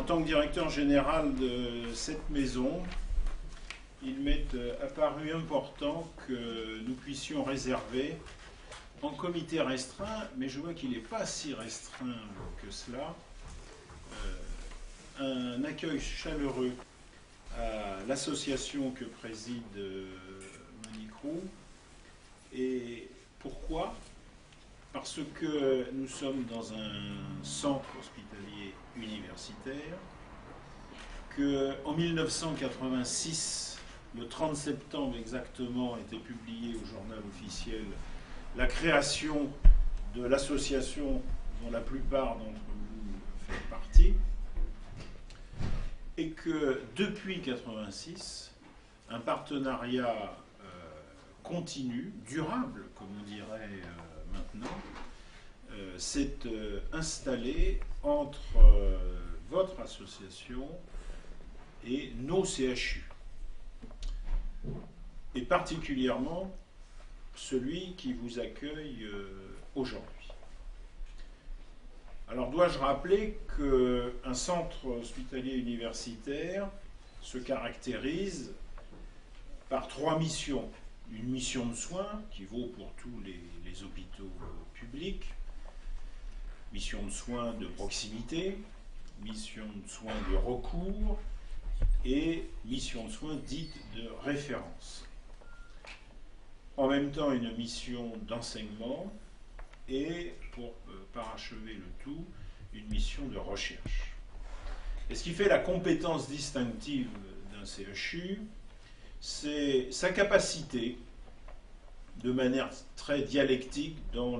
En tant que directeur général de cette maison, il m'est apparu important que nous puissions réserver, en comité restreint, mais je vois qu'il n'est pas si restreint que cela, un accueil chaleureux à l'association que préside Monique Roux. Et pourquoi ? Parce que nous sommes dans un centre hospitalier universitaire, qu'en 1986, le 30 septembre exactement, était publié au journal officiel la création de l'association dont la plupart d'entre vous font partie, et que depuis 1986, un partenariat continu, durable, comme on dirait maintenant, s'est installé entre votre association et nos CHU, et particulièrement celui qui vous accueille aujourd'hui. Alors dois-je rappeler qu'un centre hospitalier universitaire se caractérise par 3 missions. Une mission de soins qui vaut pour tous les hôpitaux publics, mission de soins de proximité, mission de soins de recours et mission de soins dite de référence. En même temps, une mission d'enseignement et, pour parachever le tout, une mission de recherche. Et ce qui fait la compétence distinctive d'un CHU, c'est sa capacité, de manière très dialectique dans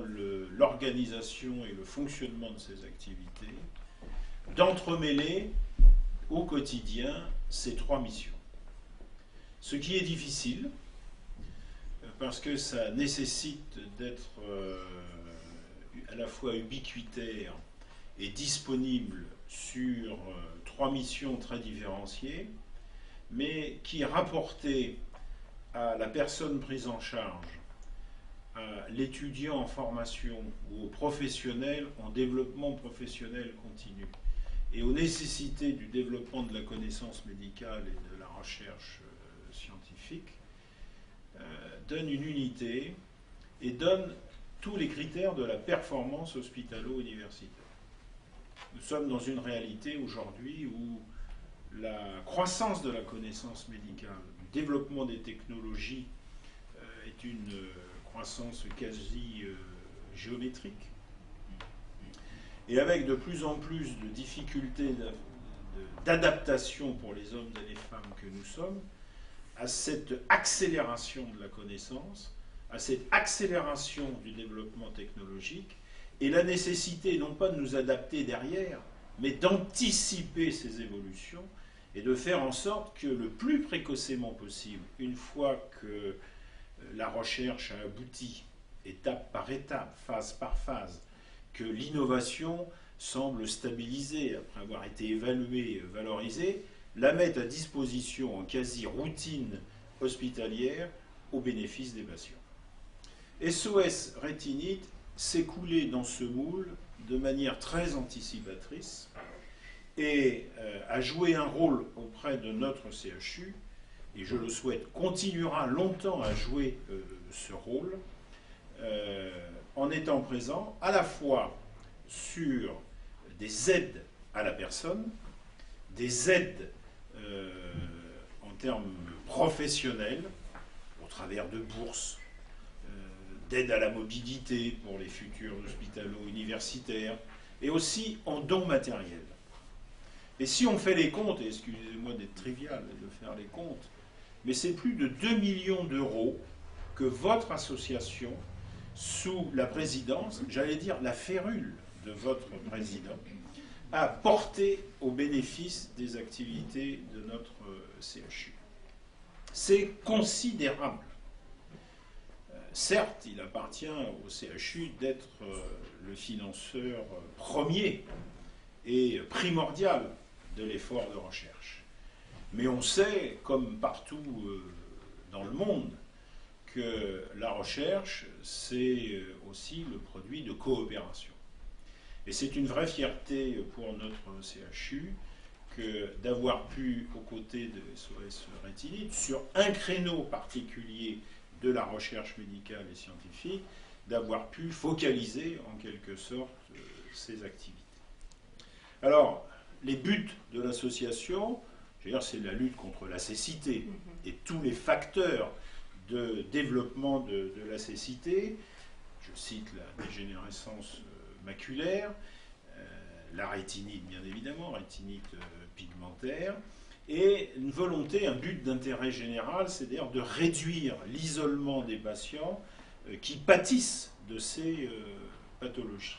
l'organisation et le fonctionnement de ses activités, d'entremêler au quotidien ces 3 missions. Ce qui est difficile, parce que ça nécessite d'être à la fois ubiquitaire et disponible sur 3 missions très différenciées, mais qui, rapportées à la personne prise en charge, à l'étudiant en formation ou au professionnel en développement professionnel continu, et aux nécessités du développement de la connaissance médicale et de la recherche scientifique, donne une unité et donne tous les critères de la performance hospitalo-universitaire. Nous sommes dans une réalité aujourd'hui où la croissance de la connaissance médicale, du développement des technologies est une croissance quasi géométrique, et avec de plus en plus de difficultés d'adaptation pour les hommes et les femmes que nous sommes, à cette accélération de la connaissance, à cette accélération du développement technologique, et la nécessité non pas de nous adapter derrière, mais d'anticiper ces évolutions et de faire en sorte que le plus précocement possible, une fois que la recherche a abouti, étape par étape, phase par phase, que l'innovation semble stabilisée après avoir été évaluée, valorisée, la mettre à disposition en quasi-routine hospitalière au bénéfice des patients. SOS Rétinite s'est coulé dans ce moule de manière très anticipatrice et a joué un rôle auprès de notre CHU, et je le souhaite, continuera longtemps à jouer ce rôle, en étant présent à la fois sur des aides à la personne, des aides en termes professionnels, au travers de bourses, d'aide à la mobilité pour les futurs hospitalo-universitaires, et aussi en dons matériels. Et si on fait les comptes, et excusez-moi d'être trivial et de faire les comptes, mais c'est plus de 2 millions d'euros que votre association, sous la présidence, j'allais dire la férule de votre président, a porté au bénéfice des activités de notre CHU. C'est considérable. Certes, il appartient au CHU d'être le financeur premier et primordial de l'effort de recherche. Mais on sait, comme partout dans le monde, que la recherche, c'est aussi le produit de coopération. Et c'est une vraie fierté pour notre CHU d'avoir pu, aux côtés de SOS Rétinite, sur un créneau particulier de la recherche médicale et scientifique, d'avoir pu focaliser en quelque sorte ces activités. Alors, les buts de l'association, c'est la lutte contre la cécité et tous les facteurs de développement de la cécité. Je cite la dégénérescence maculaire, la rétinite bien évidemment, rétinite pigmentaire, et une volonté, un but d'intérêt général, c'est-à-dire de réduire l'isolement des patients qui pâtissent de ces pathologies.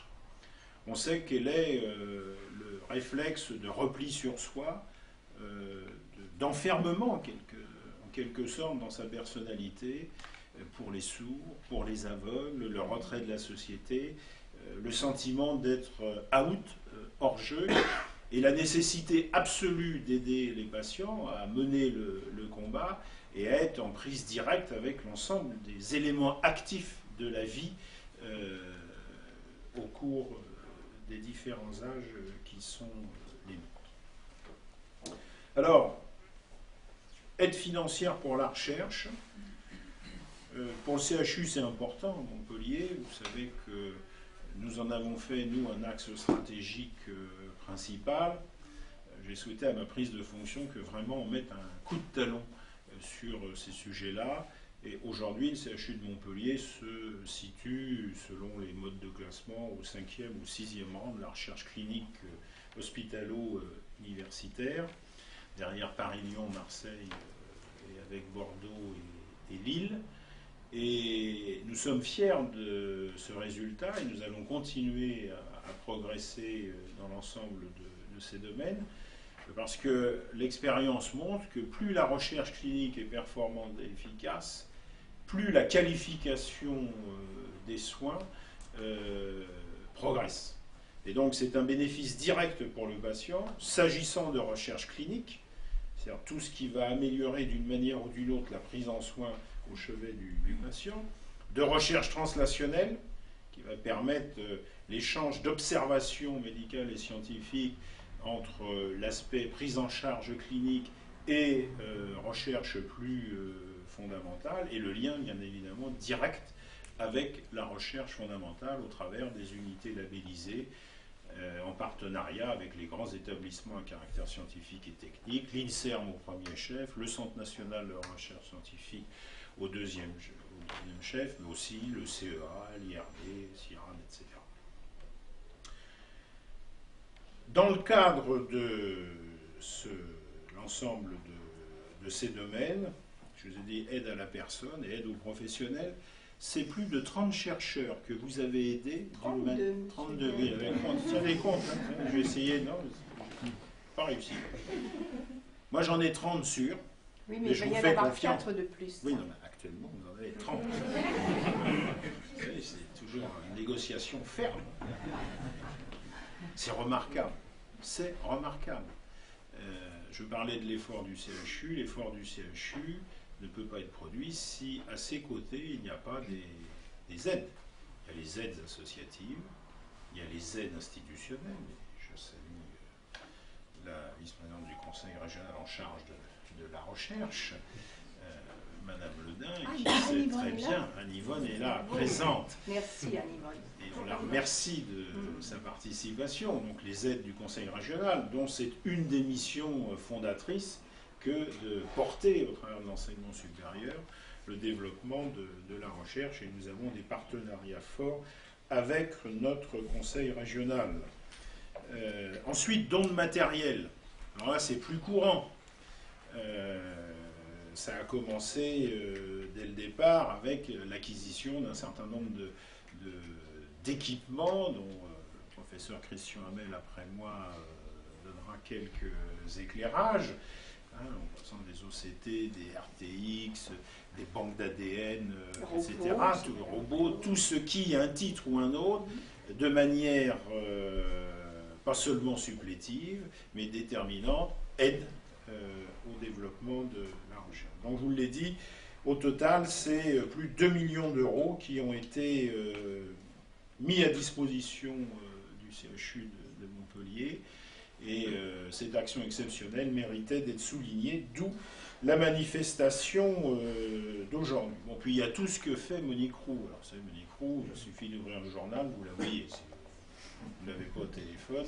On sait quel est le réflexe de repli sur soi, d'enfermement en quelque sorte dans sa personnalité, pour les sourds, pour les aveugles, le retrait de la société, le sentiment d'être out, hors jeu, et la nécessité absolue d'aider les patients à mener le combat et à être en prise directe avec l'ensemble des éléments actifs de la vie au cours des différents âges qui sont les nôtres. Alors, aide financière pour la recherche. Pour le CHU, c'est important, à Montpellier. Vous savez que nous en avons fait, nous, un axe stratégique principal. J'ai souhaité, à ma prise de fonction, que vraiment on mette un coup de talon sur ces sujets-là. Et aujourd'hui, le CHU de Montpellier se situe, selon les modes de classement, au 5e ou 6e rang de la recherche clinique hospitalo-universitaire, derrière Paris, Lyon, Marseille, et avec Bordeaux et Lille. Et nous sommes fiers de ce résultat et nous allons continuer à progresser dans l'ensemble de ces domaines, parce que l'expérience montre que plus la recherche clinique est performante et efficace, plus la qualification des soins progresse. Et donc c'est un bénéfice direct pour le patient, s'agissant de recherche clinique, c'est-à-dire tout ce qui va améliorer d'une manière ou d'une autre la prise en soin au chevet du patient, de recherche translationnelle, qui va permettre l'échange d'observations médicales et scientifiques entre l'aspect prise en charge clinique et recherche plus fondamentale, et le lien, bien évidemment, direct avec la recherche fondamentale au travers des unités labellisées en partenariat avec les grands établissements à caractère scientifique et technique, l'INSERM au premier chef, le Centre national de recherche scientifique au deuxième chef, mais aussi le CEA, l'IRD, CIRAM, etc. Dans le cadre de l'ensemble de ces domaines, je vous ai dit aide à la personne et aide aux professionnels, c'est plus de 30 chercheurs que vous avez aidés. 32, oui, tiens les comptes, hein, je vais essayer, non, pas réussi. Moi j'en ai 30 sûrs. Oui, mais il va y en avoir 4 de plus. Oui, non, mais actuellement, vous en avez 30. Vous savez, c'est toujours une négociation ferme. C'est remarquable. C'est remarquable. Je parlais de l'effort du CHU. L'effort du CHU ne peut pas être produit si, à ses côtés, il n'y a pas des aides. Il y a les aides associatives, il y a les aides institutionnelles. Je salue la vice-présidente du conseil régional en charge de la recherche, Madame Ledin, qui sait très bien, Anne-Yvonne est là, présente. Merci Anne-Yvonne. Et on la remercie de sa participation. Donc les aides du conseil régional, dont c'est une des missions fondatrices que de porter, au travers de l'enseignement supérieur, le développement de la recherche. Et nous avons des partenariats forts avec notre conseil régional. Ensuite, dons de matériel. Alors là, c'est plus courant. Ça a commencé dès le départ avec l'acquisition d'un certain nombre d'équipements dont le professeur Christian Hamel, après moi, donnera quelques éclairages. En passant des OCT, des RTX, des banques d'ADN, etc., tout le robot, tout ce qui, un titre ou un autre, de manière pas seulement supplétive, mais déterminante, aide au développement de la recherche. Donc, je vous l'ai dit, au total, c'est plus de 2 millions d'euros qui ont été mis à disposition du CHU de Montpellier Et cette action exceptionnelle méritait d'être soulignée, d'où la manifestation d'aujourd'hui. Bon, puis il y a tout ce que fait Monique Roux. Alors, c'est Monique Roux, il suffit d'ouvrir le journal, vous la voyez. Si vous ne l'avez pas au téléphone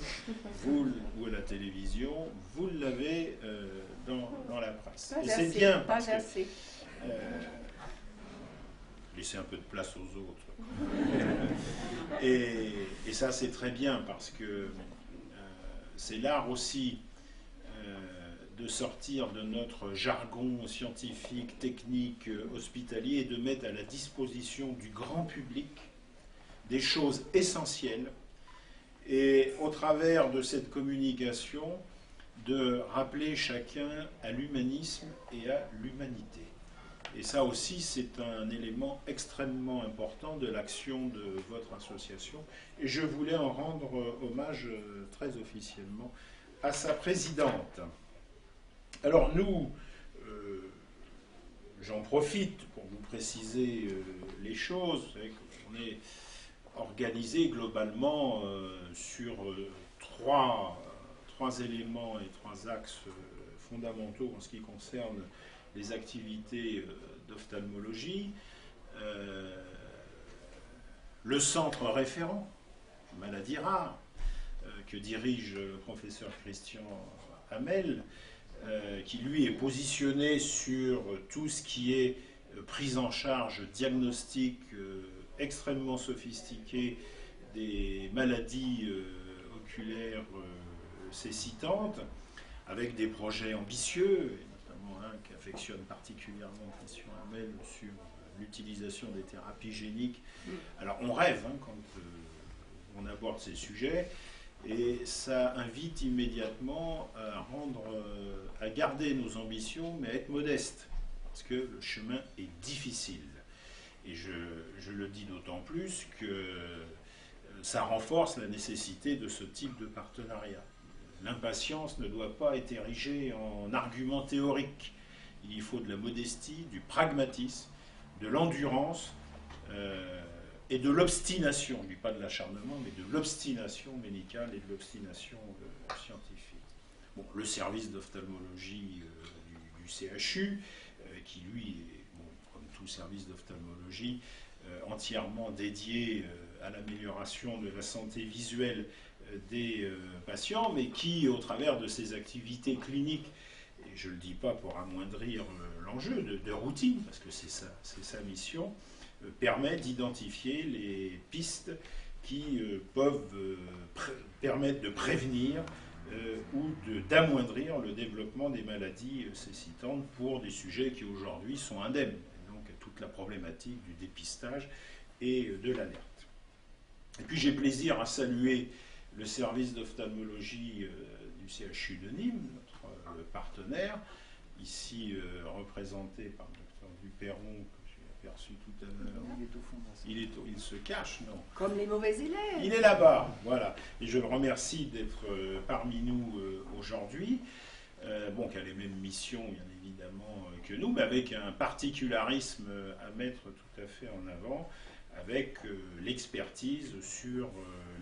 ou à la télévision, vous l'avez dans la presse. Pas et assez, c'est bien pas parce assez. que laisser un peu de place aux autres. et ça, c'est très bien parce que c'est l'art aussi de sortir de notre jargon scientifique, technique, hospitalier et de mettre à la disposition du grand public des choses essentielles et au travers de cette communication de rappeler chacun à l'humanisme et à l'humanité. Et ça aussi, c'est un élément extrêmement important de l'action de votre association. Et je voulais en rendre hommage très officiellement à sa présidente. Alors nous, j'en profite pour vous préciser les choses. On est organisé globalement sur trois éléments et trois axes fondamentaux en ce qui concerne les activités d'ophtalmologie. Le centre référent, maladies rares, que dirige le professeur Christian Hamel, qui lui est positionné sur tout ce qui est prise en charge diagnostique extrêmement sophistiquée des maladies oculaires cécitantes, avec des projets ambitieux, et notamment un qui affectionne particulièrement Christian Hamel sur l'utilisation des thérapies géniques. Alors on rêve quand on aborde ces sujets, et ça invite immédiatement à garder nos ambitions, mais à être modeste, parce que le chemin est difficile. Et je le dis d'autant plus que ça renforce la nécessité de ce type de partenariat. L'impatience ne doit pas être érigée en argument théorique. Il faut de la modestie, du pragmatisme, de l'endurance et de l'obstination. Je ne dis pas de l'acharnement, mais de l'obstination médicale et de l'obstination scientifique. Bon, le service d'ophtalmologie du CHU, qui lui est, comme tout service d'ophtalmologie, entièrement dédié à l'amélioration de la santé visuelle des patients, mais qui, au travers de ses activités cliniques, et je ne le dis pas pour amoindrir l'enjeu de routine, parce que c'est sa mission, permet d'identifier les pistes qui peuvent permettre de prévenir ou d'amoindrir le développement des maladies cécitantes pour des sujets qui aujourd'hui sont indemnes. Donc toute la problématique du dépistage et de l'alerte. Et puis j'ai plaisir à saluer le service d'ophtalmologie du CHU de Nîmes, notre partenaire, ici représenté par le docteur Duperron, que j'ai aperçu tout à l'heure. Il est au fond de la salle. Il se cache, non? Comme les mauvais élèves. Il est là-bas, voilà. Et je le remercie d'être parmi nous aujourd'hui. Qui a les mêmes missions, bien évidemment, que nous, mais avec un particularisme à mettre tout à fait en avant, avec l'expertise sur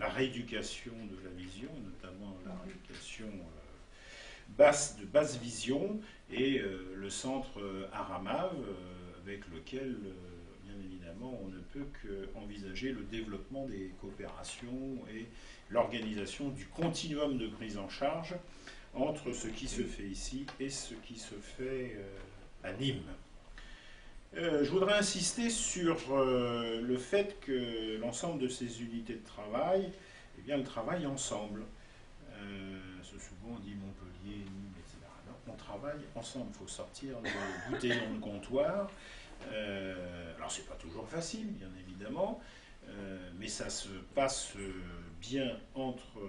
la rééducation de la vision, notamment la rééducation de basse vision, et le centre Aramav, avec lequel, bien évidemment, on ne peut qu'envisager le développement des coopérations et l'organisation du continuum de prise en charge entre ce qui se fait ici et ce qui se fait à Nîmes. Je voudrais insister sur le fait que l'ensemble de ces unités de travail, eh bien, elles travaillent ensemble. Souvent on dit Montpellier, Nîmes, etc. Non, on travaille ensemble. Il faut sortir le bouteillon de comptoir. Alors c'est pas toujours facile, bien évidemment, mais ça se passe bien entre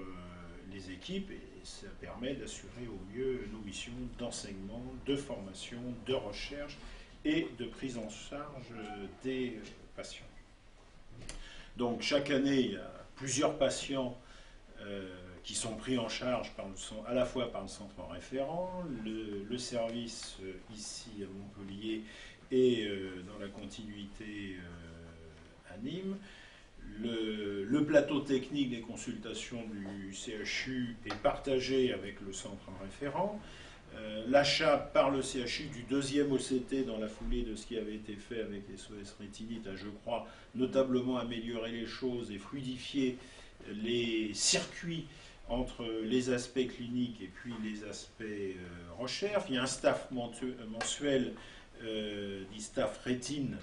les équipes et ça permet d'assurer au mieux nos missions d'enseignement, de formation, de recherche et de prise en charge des patients. Donc chaque année, il y a plusieurs patients qui sont pris en charge à la fois par le centre référent, le service ici à Montpellier et dans la continuité à Nîmes, Le plateau technique des consultations du CHU est partagé avec le centre référent. L'achat par le CHU du deuxième OCT dans la foulée de ce qui avait été fait avec SOS Rétinite a, je crois, notablement amélioré les choses et fluidifié les circuits entre les aspects cliniques et puis les aspects recherche. Il y a un staff mensuel, dit staff rétine,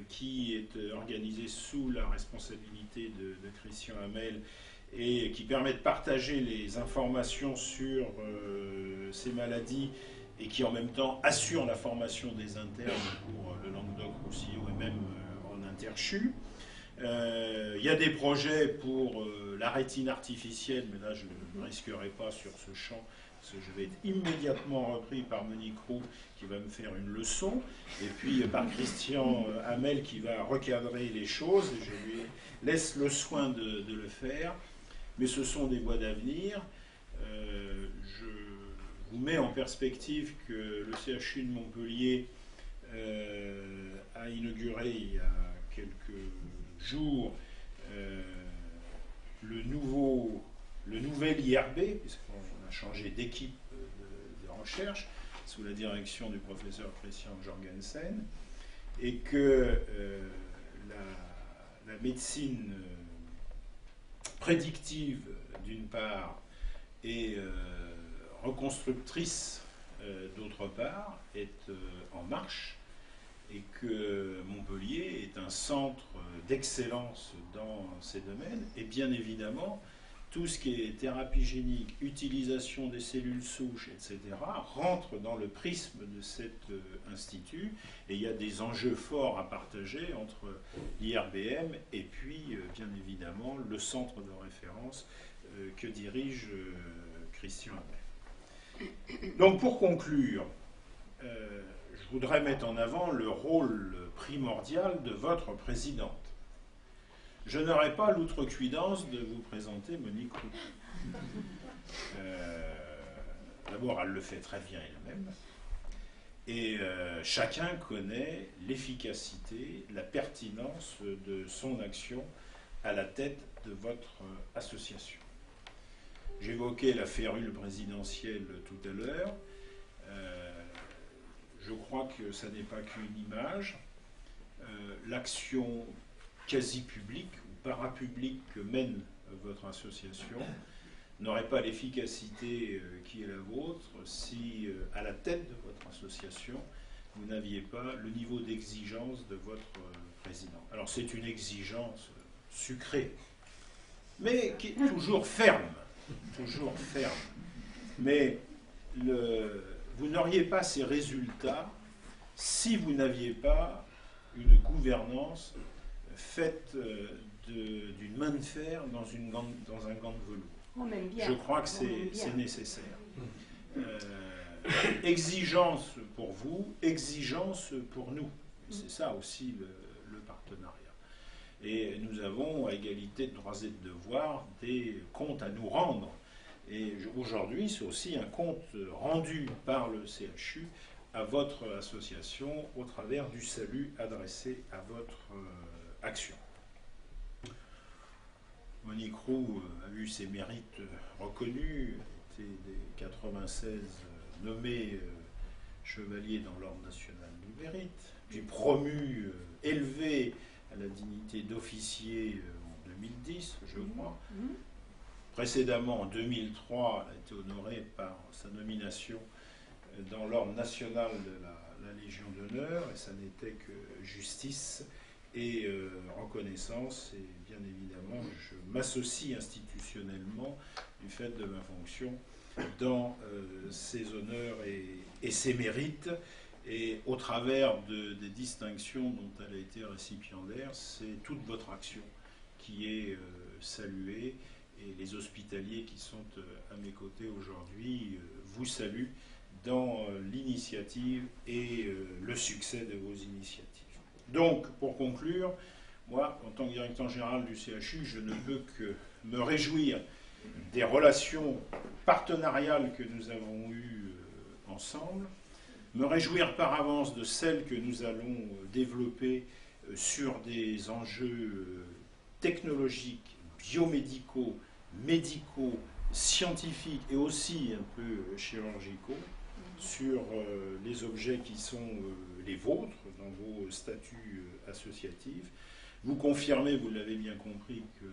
qui est organisé sous la responsabilité de Christian Hamel et qui permet de partager les informations sur ces maladies et qui en même temps assure la formation des internes pour le Languedoc-Roussillon et même en interchu. Il y a des projets pour la rétine artificielle, mais là je ne risquerai pas sur ce champ, parce que je vais être immédiatement repris par Monique Roux qui va me faire une leçon, et puis par Christian Hamel qui va recadrer les choses, et je lui laisse le soin de le faire, mais ce sont des voies d'avenir. Je vous mets en perspective que le CHU de Montpellier a inauguré il y a quelques jours le nouvel IRB, puisqu'on a changé d'équipe de recherche sous la direction du professeur Christian Jorgensen, et que la médecine prédictive d'une part et reconstructrice d'autre part est en marche, et que Montpellier est un centre d'excellence dans ces domaines, et bien évidemment, tout ce qui est thérapie génique, utilisation des cellules souches, etc., rentre dans le prisme de cet institut, et il y a des enjeux forts à partager entre l'IRBM et puis, bien évidemment, le centre de référence que dirige Christian Hamel. Donc, pour conclure, je voudrais mettre en avant le rôle primordial de votre présidente. Je n'aurai pas l'outrecuidance de vous présenter Monique Roux. D'abord, elle le fait très bien elle-même. Et chacun connaît l'efficacité, la pertinence de son action à la tête de votre association. J'évoquais la férule présidentielle tout à l'heure. Je crois que ça n'est pas qu'une image. L'action quasi publique ou parapublique que mène votre association n'aurait pas l'efficacité qui est la vôtre si, à la tête de votre association, vous n'aviez pas le niveau d'exigence de votre président. Alors c'est une exigence sucrée, mais qui est toujours ferme. Toujours ferme. Mais vous n'auriez pas ces résultats si vous n'aviez pas une gouvernance faite d'une main de fer dans un gant de velours. On aime bien. Je crois que c'est nécessaire. Exigence pour vous, exigence pour nous. C'est ça aussi le partenariat. Et nous avons, à égalité de droits et de devoirs, des comptes à nous rendre. Et aujourd'hui, c'est aussi un compte rendu par le CHU à votre association au travers du salut adressé à votre action. Monique Roux a eu ses mérites reconnus, était des 96 nommé chevalier dans l'Ordre national du mérite, puis promu, élevé à la dignité d'officier en 2010, je crois. Précédemment, en 2003, elle a été honorée par sa nomination dans l'Ordre national de la Légion d'honneur, et ça n'était que justice et reconnaissance, et bien évidemment, je m'associe institutionnellement du fait de ma fonction dans ses honneurs et ses mérites, et au travers des distinctions dont elle a été récipiendaire, c'est toute votre action qui est saluée, et les hospitaliers qui sont à mes côtés aujourd'hui vous saluent dans l'initiative et le succès de vos initiatives. Donc, pour conclure, moi, en tant que directeur général du CHU, je ne peux que me réjouir des relations partenariales que nous avons eues ensemble, me réjouir par avance de celles que nous allons développer sur des enjeux technologiques, biomédicaux, médicaux, scientifiques et aussi un peu chirurgicaux sur les objets qui sont les vôtres dans vos statuts associatifs. Vous confirmez, vous l'avez bien compris, que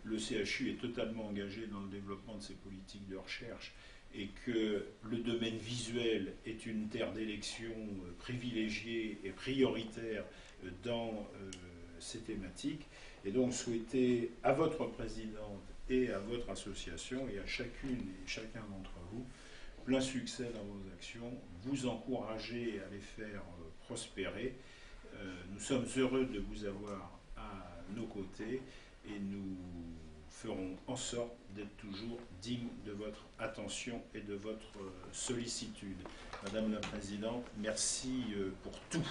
le CHU est totalement engagé dans le développement de ses politiques de recherche et que le domaine visuel est une terre d'élection privilégiée et prioritaire dans ces thématiques. Et donc souhaiter à votre présidente et à votre association et à chacune et chacun d'entre vous plein succès dans vos actions, vous encourager à les faire prospérer. Nous sommes heureux de vous avoir à nos côtés et nous ferons en sorte d'être toujours dignes de votre attention et de votre sollicitude. Madame la Présidente, merci pour tout.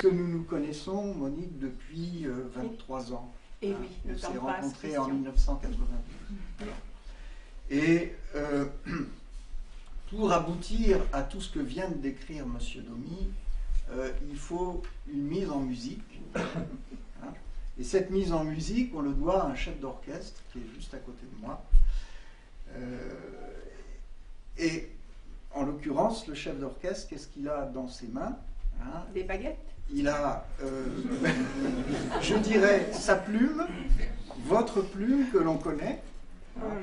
Que nous nous connaissons, Monique, depuis 23 ans. Et oui, on s'est rencontrés Christian. en 1992. Et pour aboutir à tout ce que vient de décrire M. Domy, il faut une mise en musique. Hein. Et cette mise en musique, on le doit à un chef d'orchestre qui est juste à côté de moi. Et en l'occurrence, le chef d'orchestre, qu'est-ce qu'il a dans ses mains, hein? Des baguettes. Il a, je dirais, sa plume, votre plume que l'on connaît, hein,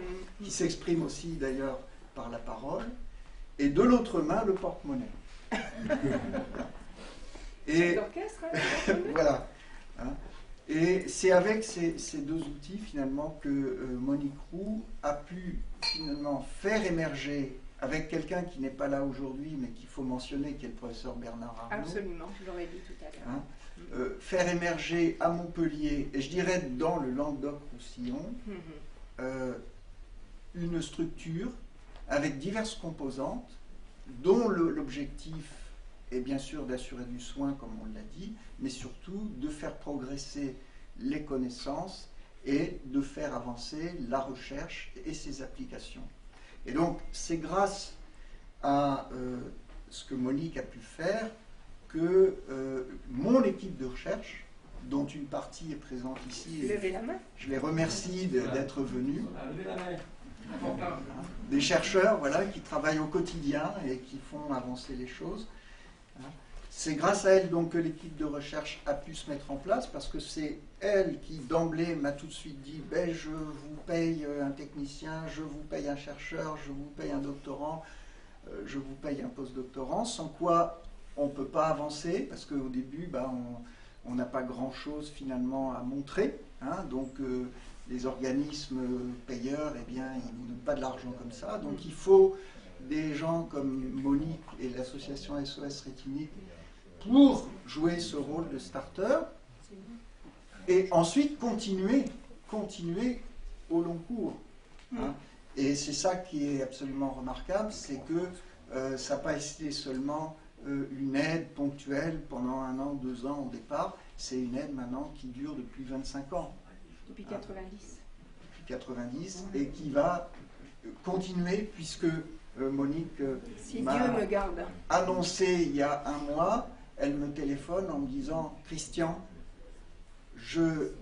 qui s'exprime aussi d'ailleurs par la parole, et de l'autre main, le porte-monnaie. Et l'orchestre, voilà. Hein. Et c'est avec ces deux outils, finalement, que Monique Roux a pu, finalement, faire émerger, avec quelqu'un qui n'est pas là aujourd'hui, mais qu'il faut mentionner, qui est le professeur Bernard Arnault. Absolument, je l'aurais dit tout à l'heure. Hein, faire émerger à Montpellier, et je dirais dans le Languedoc-Roussillon, une structure avec diverses composantes, dont l'objectif est bien sûr d'assurer du soin, comme on l'a dit, mais surtout de faire progresser les connaissances et de faire avancer la recherche et ses applications. Et donc, c'est grâce à ce que Monique a pu faire que mon équipe de recherche, dont une partie est présente ici, Levez la main. Je les remercie d'être venus, des chercheurs, voilà, qui travaillent au quotidien et qui font avancer les choses. C'est grâce à elle donc que l'équipe de recherche a pu se mettre en place, parce que c'est elle qui d'emblée m'a tout de suite dit ben, je vous paye un technicien, je vous paye un chercheur, je vous paye un doctorant, je vous paye un postdoctorant, sans quoi on ne peut pas avancer, parce qu'au début on n'a pas grand chose finalement à montrer, hein, donc les organismes payeurs, eh bien, ils ne vous donnent pas de l'argent comme ça, donc il faut des gens comme Monique et l'association SOS Rétinique pour jouer ce rôle de starter et ensuite continuer au long cours. Hein. Et c'est ça qui est absolument remarquable, c'est que ça n'a pas été seulement une aide ponctuelle pendant 1 an, 2 ans au départ, c'est une aide maintenant qui dure depuis 25 ans. Depuis 90. Depuis 90 et qui va continuer puisque Monique si m'a Dieu me garde. Annoncé il y a 1 mois, elle me téléphone en me disant « Christian, je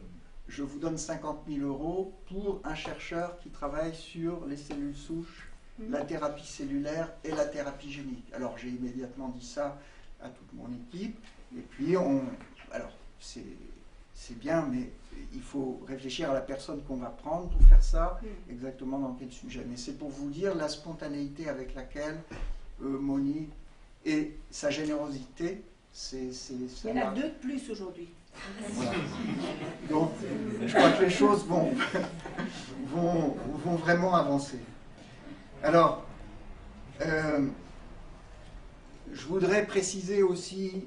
vous donne 50 000 € pour un chercheur qui travaille sur les cellules souches, la thérapie cellulaire et la thérapie génique. » Alors j'ai immédiatement dit ça à toute mon équipe, et puis alors c'est bien, mais il faut réfléchir à la personne qu'on va prendre pour faire ça, exactement dans quel sujet. Mais c'est pour vous dire la spontanéité avec laquelle Monique et sa générosité, il y en a 2 de plus aujourd'hui. Voilà. Donc, je crois que les choses vont vraiment avancer. Alors, je voudrais préciser aussi,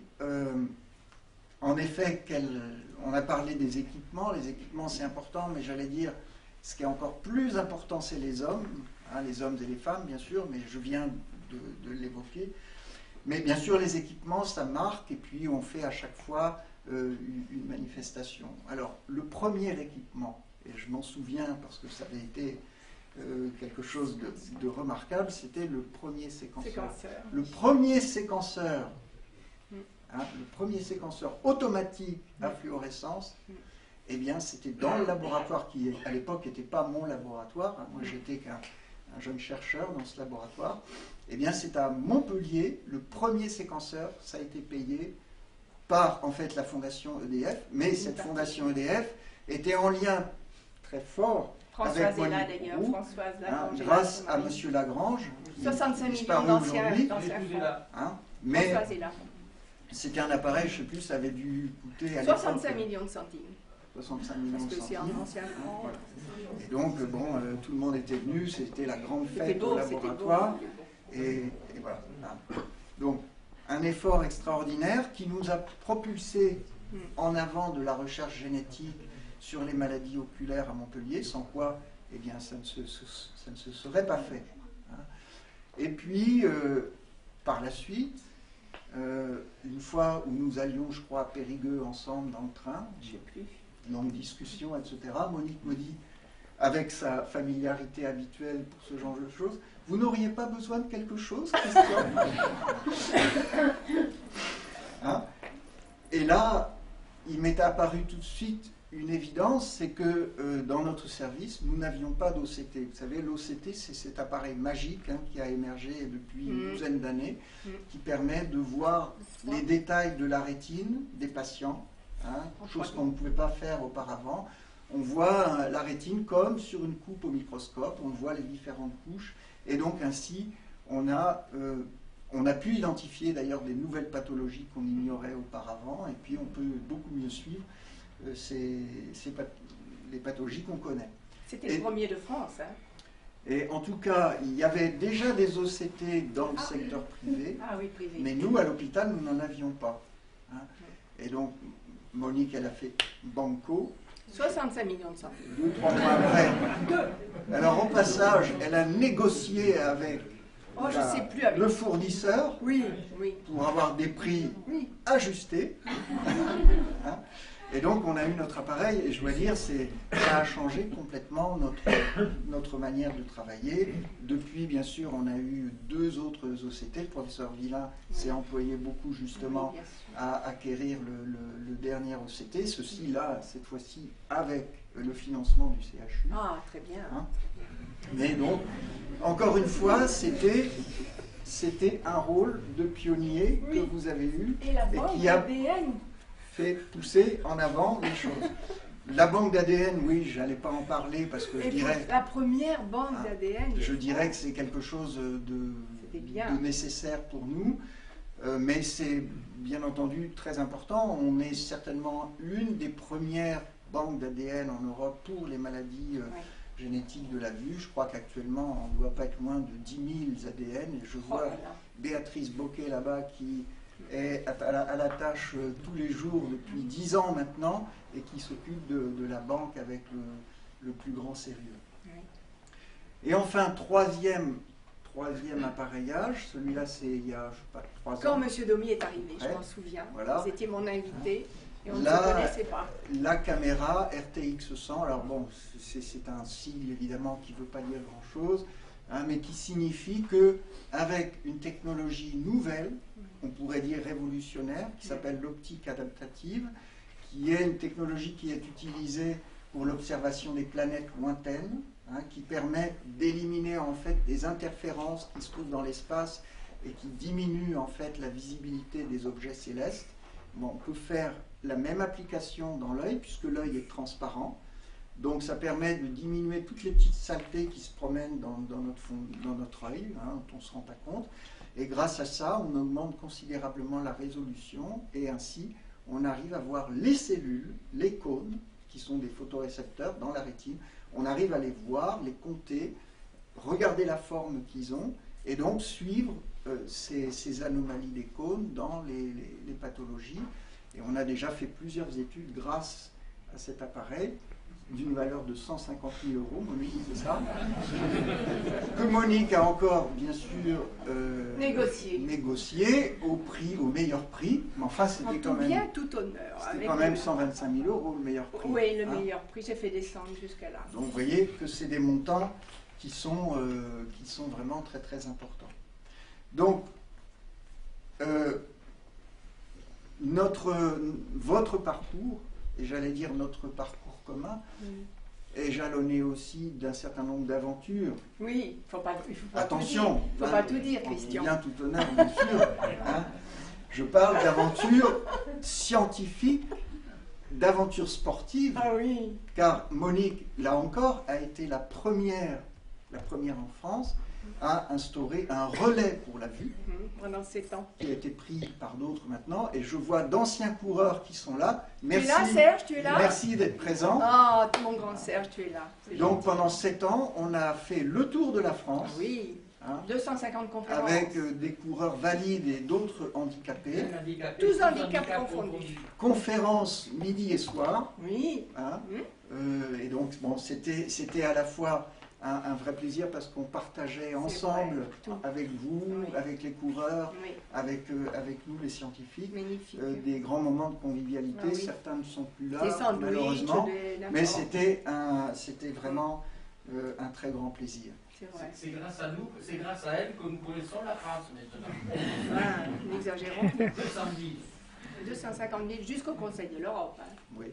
en effet, on a parlé des équipements. Les équipements, c'est important, mais j'allais dire, ce qui est encore plus important, c'est les hommes. Hein, les hommes et les femmes, bien sûr, mais je viens de l'évoquer. Mais bien sûr, les équipements, ça marque, et puis on fait à chaque fois une manifestation. Alors, le premier équipement, et je m'en souviens parce que ça avait été quelque chose de remarquable, c'était le premier séquenceur. Séquenceur. Le premier séquenceur, le premier séquenceur automatique à fluorescence, eh bien, c'était dans le laboratoire qui, à l'époque, n'était pas mon laboratoire. Moi, j'étais qu'un jeune chercheur dans ce laboratoire. Eh bien, c'est à Montpellier, le premier séquenceur, ça a été payé par, en fait, la fondation EDF. Mais cette fondation EDF était en lien très fort Françoise avec est là Monique d'ailleurs, Roux, Françoise Lagrange. grâce à M. Lagrange, qui 65 est millions disparu d'anciens aujourd'hui. fonds. Mais Françoise est là. c'était un appareil, je ne sais plus, ça avait dû coûter à 65 l'époque, millions de centimes. 65 millions Parce de que c'est centimes. en ancien franc. Voilà. Et donc, bon, tout le monde était venu, c'était la grande C'était fête beau, au c'était beau. laboratoire. Et voilà. Donc, un effort extraordinaire qui nous a propulsés en avant de la recherche génétique sur les maladies oculaires à Montpellier, sans quoi, eh bien, ça ne se serait pas fait. Et puis, par la suite, une fois où nous allions, je crois, à Périgueux ensemble dans le train, Je sais plus. longue discussion, etc., Monique me dit, avec sa familiarité habituelle pour ce genre de choses, vous n'auriez pas besoin de quelque chose, Christian? Et là, il m'est apparu tout de suite une évidence, c'est que dans notre service, nous n'avions pas d'OCT. Vous savez, l'OCT, c'est cet appareil magique qui a émergé depuis une douzaine d'années, qui permet de voir les détails de la rétine des patients, chose qu'on ne pouvait pas faire auparavant. On voit la rétine comme sur une coupe au microscope, on voit les différentes couches, et donc ainsi, on a pu identifier d'ailleurs des nouvelles pathologies qu'on ignorait auparavant, et puis on peut beaucoup mieux suivre les pathologies qu'on connaît. C'était le premier de France. Et en tout cas, il y avait déjà des OCT dans le secteur privé, privé. mais nous, à l'hôpital, nous n'en avions pas. Et donc, Monique, elle a fait banco. 65 millions de centimes. 2-3 mois après. Alors, au passage, elle a négocié avec le fournisseur pour avoir des prix ajustés. Et donc, on a eu notre appareil, et je dois dire, ça a changé complètement notre manière de travailler. Depuis, bien sûr, on a eu 2 autres OCT. Le professeur Villain s'est employé beaucoup, justement, à acquérir le dernier OCT. Ceci-là, cette fois-ci, avec le financement du CHU. Ah, très bien. Mais donc, encore une fois, c'était un rôle de pionnier que vous avez eu Et qui a fait pousser en avant les choses. La banque d'ADN, oui, je n'allais pas en parler parce que je dirais... La première banque d'ADN... Je dirais que c'est quelque chose de nécessaire pour nous, mais c'est bien entendu très important. On est certainement une des premières banques d'ADN en Europe pour les maladies génétiques de la vue. Je crois qu'actuellement, on ne doit pas être loin de 10 000 ADN. Et je vois Béatrice Boquet là-bas qui est à la tâche tous les jours depuis 10 ans maintenant et qui s'occupe de la banque avec le plus grand sérieux. Et enfin, troisième appareillage, celui-là c'est il y a, je sais pas, 3 ans. Quand M. Domy est arrivé, je m'en souviens, vous étiez mon invité et on ne se connaissait pas. La caméra RTX 100, alors bon, c'est un sigle évidemment qui ne veut pas dire grand-chose, mais qui signifie qu'avec une technologie nouvelle, on pourrait dire révolutionnaire, qui s'appelle l'optique adaptative, qui est une technologie qui est utilisée pour l'observation des planètes lointaines, qui permet d'éliminer en fait des interférences qui se trouvent dans l'espace et qui diminuent en fait la visibilité des objets célestes. Bon, on peut faire la même application dans l'œil puisque l'œil est transparent. Donc ça permet de diminuer toutes les petites saletés qui se promènent dans notre œil, dont on ne se rend pas compte. Et grâce à ça, on augmente considérablement la résolution et ainsi on arrive à voir les cellules, les cônes, qui sont des photorécepteurs dans la rétine. On arrive à les voir, les compter, regarder la forme qu'ils ont et donc suivre ces anomalies des cônes dans les pathologies. Et on a déjà fait plusieurs études grâce à cet appareil d'une valeur de 150 000 €, Monique, c'est ça? Que Monique a encore, bien sûr, négocié au meilleur prix, mais enfin, c'était quand même... bien tout honneur. C'était quand même 125 000 € le meilleur prix. Oui, le meilleur prix, j'ai fait descendre jusqu'à là. Donc vous voyez que c'est des montants qui sont vraiment très très importants. Donc, votre parcours, et j'allais dire notre parcours commun, est jalonné aussi d'un certain nombre d'aventures. Oui, il faut pas attention, il ne faut pas tout dire, Christian. Bien tout honneur, bien sûr. Hein. Je parle d'aventures scientifiques, d'aventures sportives, ah oui. Car Monique, là encore, a été la première en France à instaurer un relais pour la vue. Pendant 7 ans. Qui a été pris par d'autres maintenant. Et je vois d'anciens coureurs qui sont là. Merci, tu es là, Serge, tu es là? Merci d'être présent. Ah, mon grand Serge, tu es là. Donc gentil. Pendant 7 ans, on a fait le tour de la France. Oui. 250 conférences. Avec des coureurs valides et d'autres handicapés. Tous handicaps confondus. Conférences midi et soir. Oui. Hein. Et donc, bon, c'était à la fois un vrai plaisir parce qu'on partageait ensemble avec vous, avec les coureurs, avec nous les scientifiques, des grands moments de convivialité. Ah, oui. Certains ne sont plus là, malheureusement, mais c'était vraiment un très grand plaisir. C'est grâce à nous, c'est grâce à elle que nous connaissons la France maintenant. Ah, n'exagérons. 210. 250 000 jusqu'au Conseil de l'Europe. Hein. Oui.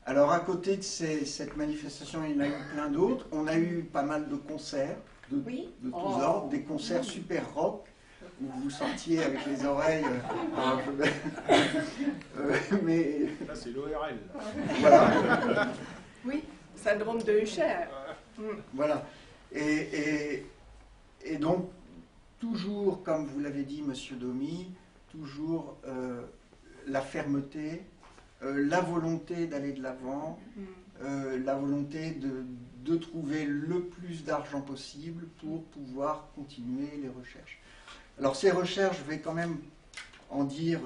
Alors à côté de cette manifestation, il y en a eu plein d'autres. On a eu pas mal de concerts de tous ordres, des concerts super rock où vous sortiez avec les oreilles. Mais là c'est l'ORL. Voilà. Oui, syndrome de Usher. Voilà. Et donc toujours, comme vous l'avez dit, Monsieur Domy, toujours la fermeté. La volonté d'aller de l'avant, la volonté de trouver le plus d'argent possible pour pouvoir continuer les recherches. Alors ces recherches, je vais quand même en dire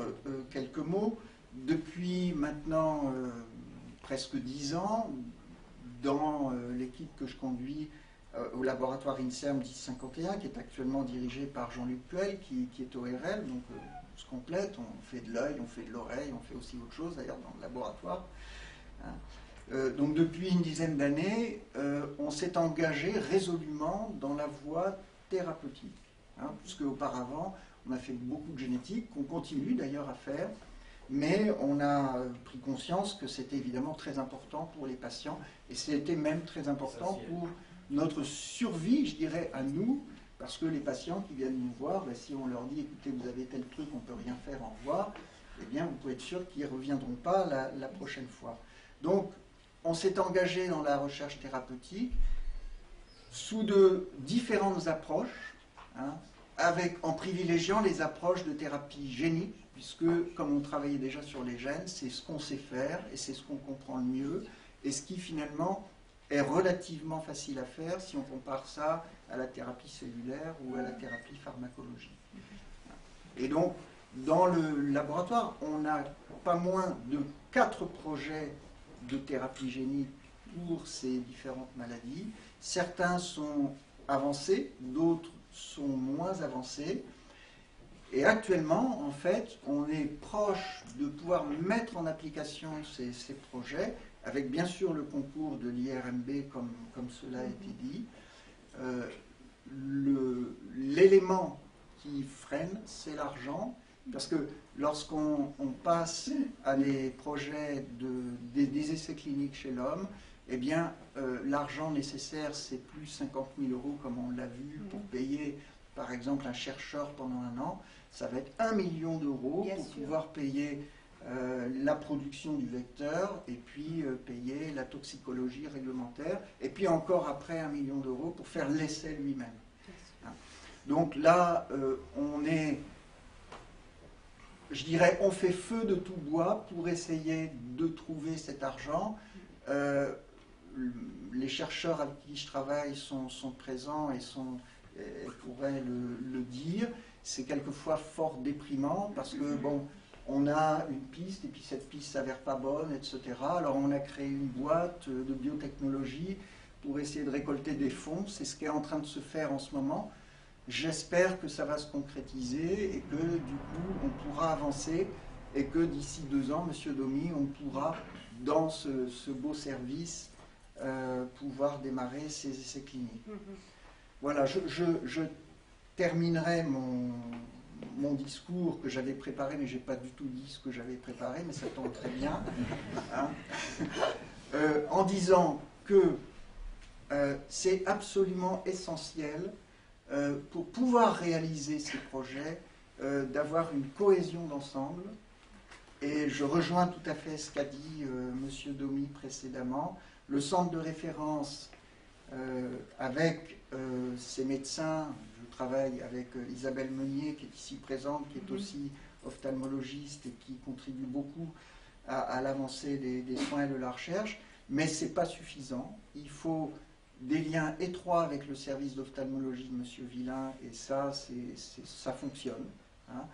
quelques mots. Depuis maintenant presque 10 ans, dans l'équipe que je conduis au laboratoire INSERM 1051, qui est actuellement dirigé par Jean-Luc Puel, qui est ORL, donc se complète, on fait de l'œil, on fait de l'oreille, on fait aussi autre chose d'ailleurs dans le laboratoire. Donc depuis une dizaine d'années, on s'est engagé résolument dans la voie thérapeutique, puisque auparavant on a fait beaucoup de génétique, qu'on continue d'ailleurs à faire, mais on a pris conscience que c'était évidemment très important pour les patients, et c'était même très important pour notre survie, je dirais, à nous. Parce que les patients qui viennent nous voir, si on leur dit, écoutez, vous avez tel truc, on ne peut rien faire, au revoir, eh bien, vous pouvez être sûr qu'ils ne reviendront pas la prochaine fois. Donc, on s'est engagé dans la recherche thérapeutique sous de différentes approches, en privilégiant les approches de thérapie génique, puisque, comme on travaillait déjà sur les gènes, c'est ce qu'on sait faire et c'est ce qu'on comprend le mieux, et ce qui, finalement, est relativement facile à faire si on compare ça à la thérapie cellulaire ou à la thérapie pharmacologique. Et donc, dans le laboratoire, on a pas moins de 4 projets de thérapie génique pour ces différentes maladies. Certains sont avancés, d'autres sont moins avancés. Et actuellement, en fait, on est proche de pouvoir mettre en application ces projets, avec bien sûr le concours de l'IRMB, comme cela a été dit. L'élément qui freine, c'est l'argent, parce que lorsqu'on passe à des projets des essais cliniques chez l'homme, eh bien, l'argent nécessaire, c'est plus 50 000 € comme on l'a vu, pour payer, par exemple, un chercheur pendant 1 an. Ça va être 1 million d'euros pour pouvoir payer la production du vecteur et puis payer la toxicologie réglementaire et puis encore après 1 million d'euros pour faire l'essai lui-même. Donc là, on est, je dirais, on fait feu de tout bois pour essayer de trouver cet argent. Les chercheurs avec qui je travaille sont présents et pourraient le dire. C'est quelquefois fort déprimant parce que, bon, on a une piste et puis cette piste ne s'avère pas bonne, etc. Alors on a créé une boîte de biotechnologie pour essayer de récolter des fonds. C'est ce qui est en train de se faire en ce moment. J'espère que ça va se concrétiser et que du coup on pourra avancer et que d'ici 2 ans, Monsieur Domy, on pourra, dans ce beau service, pouvoir démarrer ces essais cliniques. Voilà, je terminerai mon discours que j'avais préparé, mais je n'ai pas du tout dit ce que j'avais préparé, mais ça tombe très bien, hein, en disant que c'est absolument essentiel pour pouvoir réaliser ces projets d'avoir une cohésion d'ensemble. Et je rejoins tout à fait ce qu'a dit M. Domy précédemment. Le centre de référence avec ses médecins, je travaille avec Isabelle Meunier qui est ici présente, qui est aussi ophtalmologiste et qui contribue beaucoup à l'avancée des soins et de la recherche, mais ce n'est pas suffisant. Il faut des liens étroits avec le service d'ophtalmologie de M. Villain, et ça fonctionne, hein,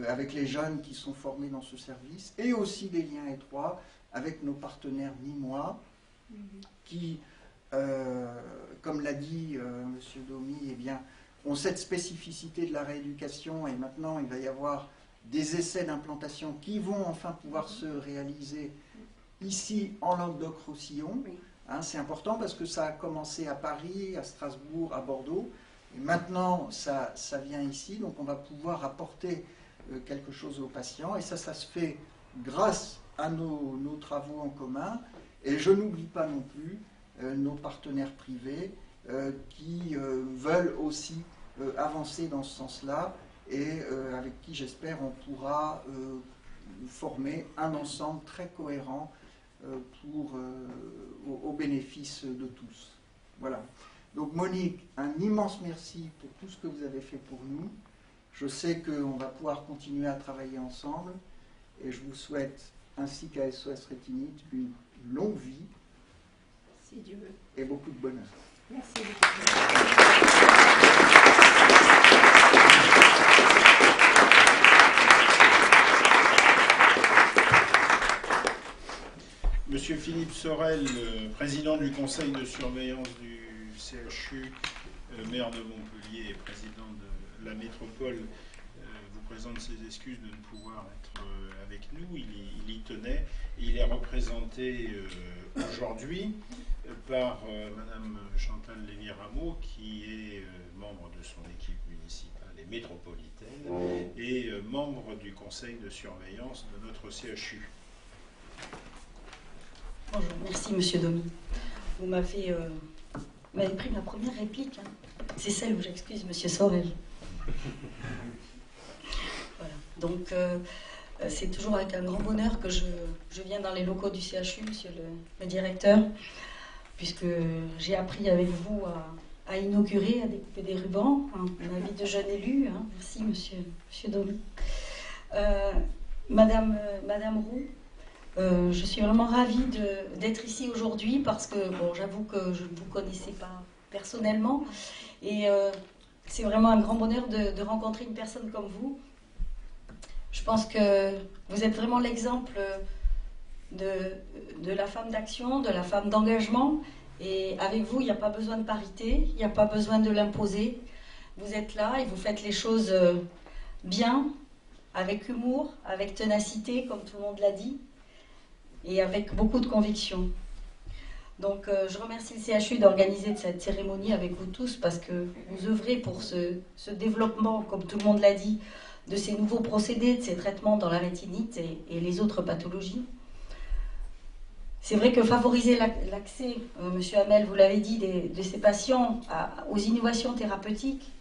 avec les jeunes qui sont formés dans ce service, et aussi des liens étroits avec nos partenaires nîmois, qui, comme l'a dit M. Domy, eh bien, ont cette spécificité de la rééducation, et maintenant il va y avoir des essais d'implantation qui vont enfin pouvoir se réaliser ici en Languedoc-Roussillon. Hein, c'est important parce que ça a commencé à Paris, à Strasbourg, à Bordeaux, et maintenant ça vient ici, donc on va pouvoir apporter quelque chose aux patients, et ça se fait grâce à nos travaux en commun, et je n'oublie pas non plus nos partenaires privés qui veulent aussi avancer dans ce sens-là, et avec qui j'espère on pourra former un ensemble très cohérent au bénéfice de tous. Voilà. Donc Monique, un immense merci pour tout ce que vous avez fait pour nous. Je sais qu'on va pouvoir continuer à travailler ensemble, et je vous souhaite, ainsi qu'à SOS Rétinite, une longue vie, si Dieu veut, et beaucoup de bonheur. Merci. Monsieur Philippe Sorel, président du conseil de surveillance du CHU, maire de Montpellier et président de la métropole, vous présente ses excuses de ne pouvoir être avec nous. Il y tenait. Il est représenté aujourd'hui par Madame Chantal Lévy-Rameau, qui est membre de son équipe municipale et métropolitaine et membre du conseil de surveillance de notre CHU. Bonjour, merci Monsieur Domy. Vous m'avez pris ma première réplique. Hein. C'est celle où j'excuse Monsieur Sorel. Voilà. Donc, c'est toujours avec un grand bonheur que je viens dans les locaux du CHU, Monsieur le directeur, puisque j'ai appris avec vous à inaugurer, à découper des rubans, hein, ma vie de jeune élu. Hein. Merci Monsieur Domy. Madame Roux, je suis vraiment ravie d'être ici aujourd'hui parce que, bon, j'avoue que je ne vous connaissais pas personnellement, et c'est vraiment un grand bonheur de rencontrer une personne comme vous. Je pense que vous êtes vraiment l'exemple de la femme d'action, de la femme d'engagement, et avec vous, il n'y a pas besoin de parité, il n'y a pas besoin de l'imposer. Vous êtes là et vous faites les choses bien, avec humour, avec ténacité, comme tout le monde l'a dit, et avec beaucoup de conviction. Donc je remercie le CHU d'organiser cette cérémonie avec vous tous, parce que vous œuvrez pour ce développement, comme tout le monde l'a dit, de ces nouveaux procédés, de ces traitements dans la rétinite et les autres pathologies. C'est vrai que favoriser l'accès, Monsieur Hamel, vous l'avez dit, de ces patients aux innovations thérapeutiques,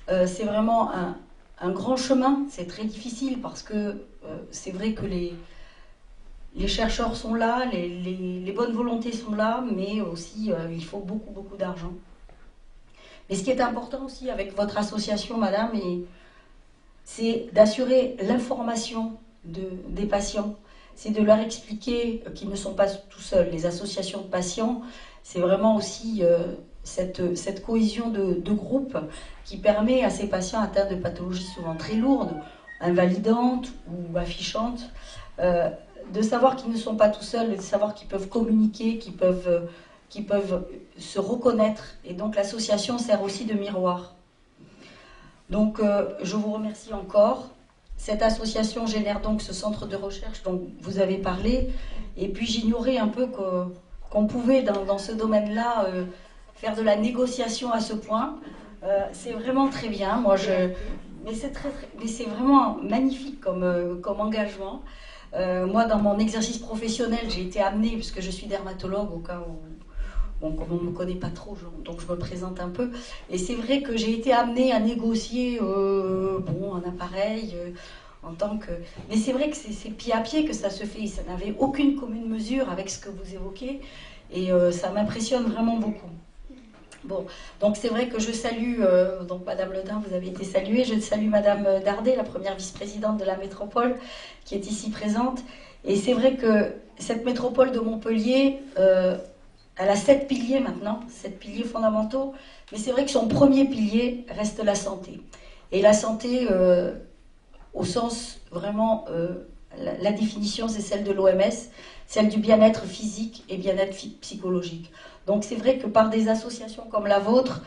c'est vraiment un grand chemin. C'est très difficile parce que c'est vrai que les chercheurs sont là, les bonnes volontés sont là, mais aussi il faut beaucoup d'argent. Mais ce qui est important aussi avec votre association, madame, c'est d'assurer l'information des patients. C'est de leur expliquer qu'ils ne sont pas tout seuls. Les associations de patients, c'est vraiment aussi cette cohésion de groupe qui permet à ces patients atteints de pathologies souvent très lourdes, invalidantes ou affichantes, de savoir qu'ils ne sont pas tout seuls, de savoir qu'ils peuvent communiquer, qu'ils peuvent se reconnaître. Et donc l'association sert aussi de miroir. Donc je vous remercie encore. Cette association génère donc ce centre de recherche dont vous avez parlé. Et puis j'ignorais un peu qu'on pouvait dans ce domaine-là faire de la négociation à ce point. C'est vraiment très bien. Mais c'est vraiment magnifique comme engagement. Moi, dans mon exercice professionnel, j'ai été amenée, puisque je suis dermatologue, au cas où, bon, comme on ne me connaît pas trop, donc je me présente un peu. Et c'est vrai que j'ai été amenée à négocier un appareil en tant que... Mais c'est vrai que c'est pied à pied que ça se fait. Ça n'avait aucune commune mesure avec ce que vous évoquez. Et ça m'impressionne vraiment beaucoup. Bon, donc c'est vrai que je salue, donc Madame Ledin, vous avez été saluée, je salue Madame Dardet, la première vice-présidente de la métropole, qui est ici présente. Et c'est vrai que cette métropole de Montpellier, elle a 7 piliers maintenant, 7 piliers fondamentaux, mais c'est vrai que son premier pilier reste la santé. Et la santé, au sens vraiment, la définition c'est celle de l'OMS, celle du bien-être physique et bien-être psychologique. Donc c'est vrai que par des associations comme la vôtre,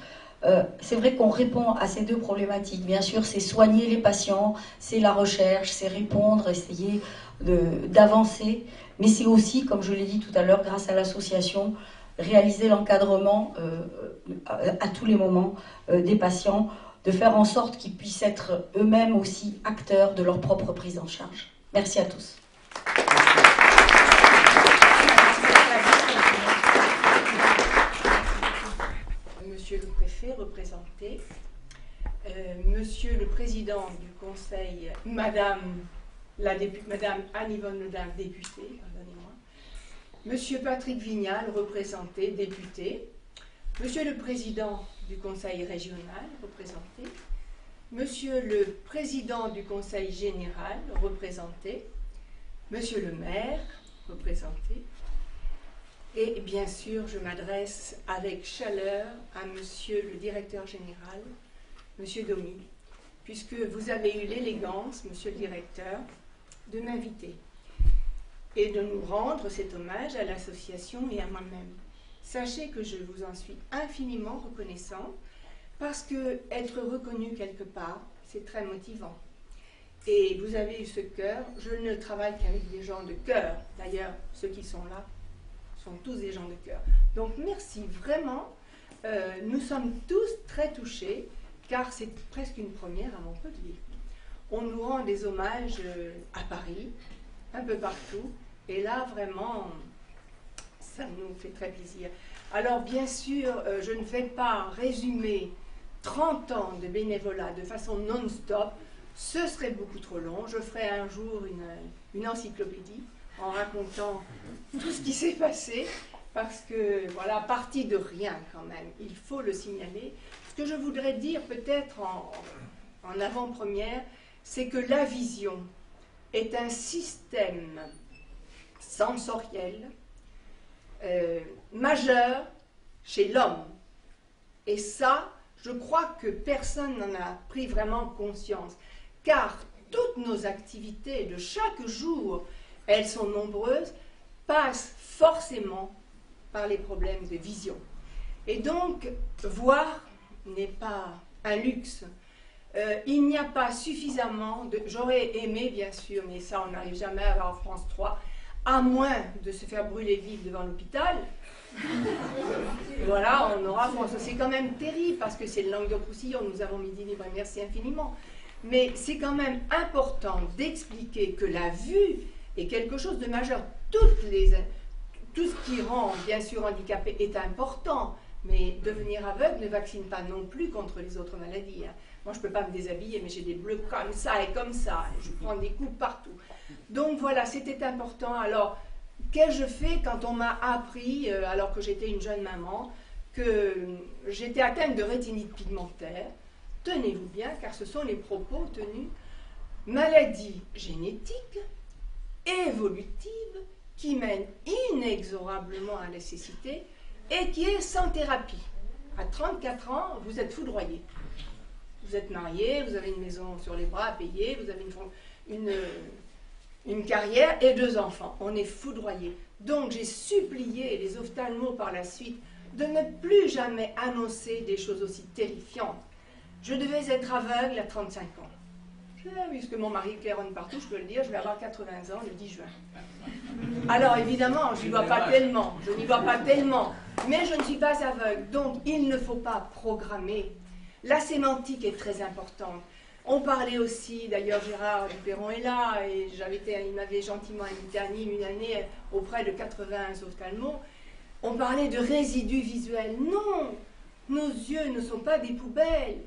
c'est vrai qu'on répond à ces deux problématiques. Bien sûr, c'est soigner les patients, c'est la recherche, c'est répondre, essayer d'avancer, mais c'est aussi, comme je l'ai dit tout à l'heure, grâce à l'association, réaliser l'encadrement à tous les moments des patients, de faire en sorte qu'ils puissent être eux-mêmes aussi acteurs de leur propre prise en charge. Merci à tous. Monsieur le préfet représenté, monsieur le président du conseil, madame Anne-Yvonne Ledin, députée, pardonnez-moi, monsieur Patrick Vignal, représenté, député, monsieur le président du conseil régional, représenté, monsieur le président du conseil général, représenté, monsieur le maire, représenté, et bien sûr, je m'adresse avec chaleur à monsieur le directeur général, monsieur Domi, puisque vous avez eu l'élégance, monsieur le directeur, de m'inviter et de nous rendre cet hommage à l'association et à moi-même. Sachez que je vous en suis infiniment reconnaissante, parce que être reconnu quelque part, c'est très motivant. Et vous avez eu ce cœur. Je ne travaille qu'avec des gens de cœur. D'ailleurs, ceux qui sont là sont tous des gens de cœur. Donc merci vraiment. Nous sommes tous très touchés, car c'est presque une première à Montpellier. On nous rend des hommages à Paris, un peu partout, et là vraiment, ça nous fait très plaisir. Alors bien sûr, je ne vais pas résumer 30 ans de bénévolat de façon non-stop, ce serait beaucoup trop long. Je ferai un jour une encyclopédie en racontant tout ce qui s'est passé, parce que, voilà, parti de rien quand même, il faut le signaler. Ce que je voudrais dire peut-être en avant-première, c'est que la vision est un système sensoriel majeur chez l'homme. Et ça, je crois que personne n'en a pris vraiment conscience, car toutes nos activités de chaque jour, elles sont nombreuses, passent forcément par les problèmes de vision. Et donc, voir n'est pas un luxe. Il n'y a pas suffisamment de... J'aurais aimé, bien sûr, mais ça, on n'arrive jamais à avoir en France 3, à moins de se faire brûler vif devant l'hôpital. Voilà, on aura France. C'est quand même terrible, parce que c'est le Languedoc-Roussillon, nous avons Midi Libre, et merci infiniment. Mais c'est quand même important d'expliquer que la vue est quelque chose de majeur. Tout ce qui rend, bien sûr, handicapé est important, mais devenir aveugle ne vaccine pas non plus contre les autres maladies. Hein. Moi, je ne peux pas me déshabiller, mais j'ai des bleus comme ça et comme ça. Je prends des coups partout. Donc voilà, c'était important. Alors, qu'ai-je fait quand on m'a appris, alors que j'étais une jeune maman, que j'étais atteinte de rétinite pigmentaire? Tenez-vous bien, car ce sont les propos tenus. Maladie génétique, évolutive, qui mène inexorablement à la cécité et qui est sans thérapie. À 34 ans, vous êtes foudroyé. Vous êtes marié, vous avez une maison sur les bras à payer, vous avez une carrière et 2 enfants. On est foudroyé. Donc j'ai supplié les ophtalmos par la suite de ne plus jamais annoncer des choses aussi terrifiantes. Je devais être aveugle à 35 ans. Puisque mon mari claironne partout, je peux le dire, je vais avoir 80 ans le 10 juin. Alors évidemment, je n'y vois pas tellement, mais je ne suis pas aveugle, donc il ne faut pas programmer. La sémantique est très importante. On parlait aussi, d'ailleurs Gérard Duperron est là, et il m'avait gentiment invité à Nîmes une année auprès de 80 ophtalmos. On parlait de résidus visuels. Non, nos yeux ne sont pas des poubelles,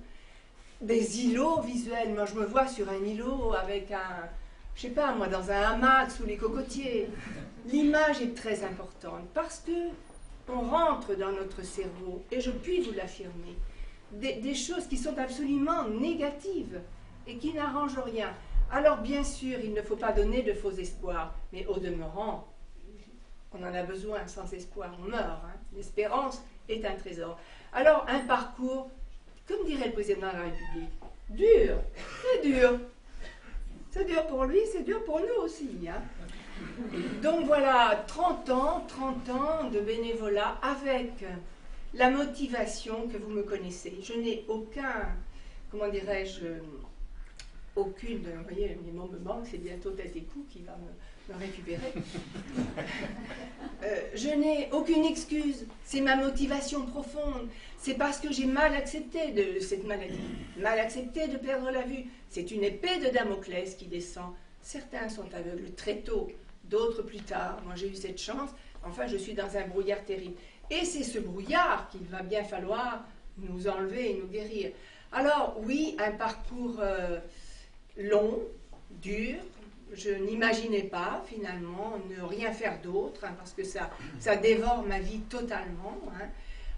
des îlots visuels. Moi je me vois sur un îlot avec je sais pas moi, dans un hamac sous les cocotiers. L'image est très importante parce que on rentre dans notre cerveau, et je puis vous l'affirmer, des choses qui sont absolument négatives et qui n'arrangent rien. Alors bien sûr, il ne faut pas donner de faux espoirs, mais au demeurant, on en a besoin. Sans espoir, on meurt. Hein. L'espérance est un trésor. Alors un parcours, comme dirait le président de la République, dur, c'est dur. C'est dur pour lui, c'est dur pour nous aussi. Hein. Donc voilà, 30 ans de bénévolat avec la motivation que vous me connaissez. Je n'ai comment dirais-je, aucune, vous voyez, mes mots me manquent, c'est bientôt Tête et Cou qui va me récupérer. Je n'ai aucune excuse, c'est ma motivation profonde. C'est parce que j'ai mal accepté de cette maladie, mal accepté de perdre la vue. C'est une épée de Damoclès qui descend. Certains sont aveugles très tôt, d'autres plus tard. Moi j'ai eu cette chance, enfin je suis dans un brouillard terrible. Et c'est ce brouillard qu'il va bien falloir nous enlever et nous guérir. Alors oui, un parcours long, dur. Je n'imaginais pas finalement ne rien faire d'autre, hein, parce que ça dévore ma vie totalement. Hein.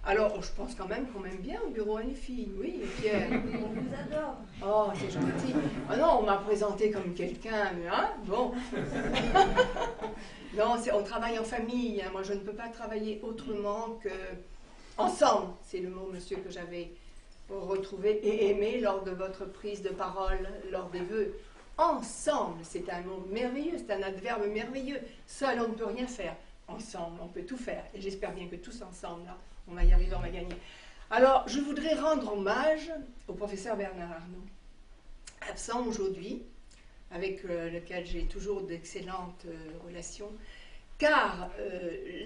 Alors je pense quand même qu'on m'aime bien au bureau NFI, oui, Pierre. On vous adore. Oh, c'est gentil. Ah non, on m'a présenté comme quelqu'un, hein, bon. Non, on travaille en famille. Hein. Moi, je ne peux pas travailler autrement que ensemble. C'est le mot, monsieur, que j'avais retrouvé et aimé lors de votre prise de parole, lors des vœux. Ensemble, c'est un mot merveilleux, c'est un adverbe merveilleux. Seul, on ne peut rien faire. Ensemble, on peut tout faire. Et j'espère bien que tous ensemble, là, on va y arriver, on va gagner. Alors, je voudrais rendre hommage au professeur Bernard Arnault, absent aujourd'hui, avec lequel j'ai toujours d'excellentes relations, car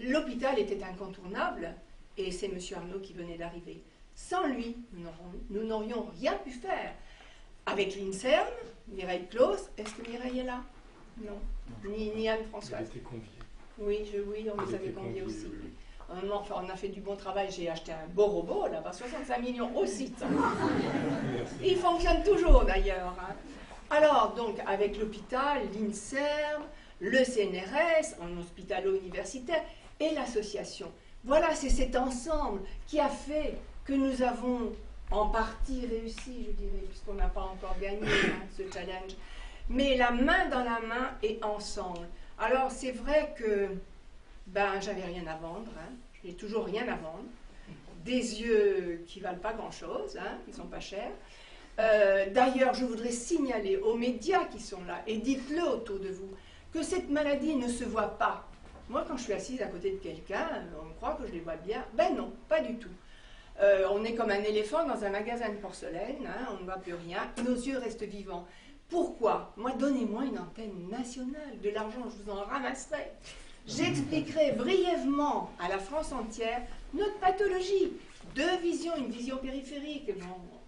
l'hôpital était incontournable, et c'est M. Arnault qui venait d'arriver. Sans lui, nous n'aurions rien pu faire. Avec l'INSERM, Mireille Claus, est-ce que Mireille est là? Non. Ni Anne-Françoise. Elle était conviée. Oui, on les avait conviés aussi. Enfin, on a fait du bon travail. J'ai acheté un beau robot, là-bas, 65 millions aussi. Il fonctionne toujours, d'ailleurs. Hein. Alors, donc, avec l'hôpital, l'INSERM, le CNRS, en hospitalo-universitaire, et l'association. Voilà, c'est cet ensemble qui a fait que nous avons en partie réussi, je dirais, puisqu'on n'a pas encore gagné ce challenge. Mais la main dans la main et ensemble. Alors, c'est vrai que j'avais rien à vendre, hein. Je n'ai toujours rien à vendre. Des yeux qui ne valent pas grand-chose, hein, qui ne sont pas chers. D'ailleurs, je voudrais signaler aux médias qui sont là, et dites-le autour de vous, que cette maladie ne se voit pas. Moi, quand je suis assise à côté de quelqu'un, on croit que je les vois bien. Ben non, pas du tout. On est comme un éléphant dans un magasin de porcelaine, hein, on ne voit plus rien, nos yeux restent vivants. Pourquoi? Moi, donnez-moi une antenne nationale, de l'argent, je vous en ramasserai. J'expliquerai brièvement à la France entière notre pathologie. Deux visions, une vision périphérique,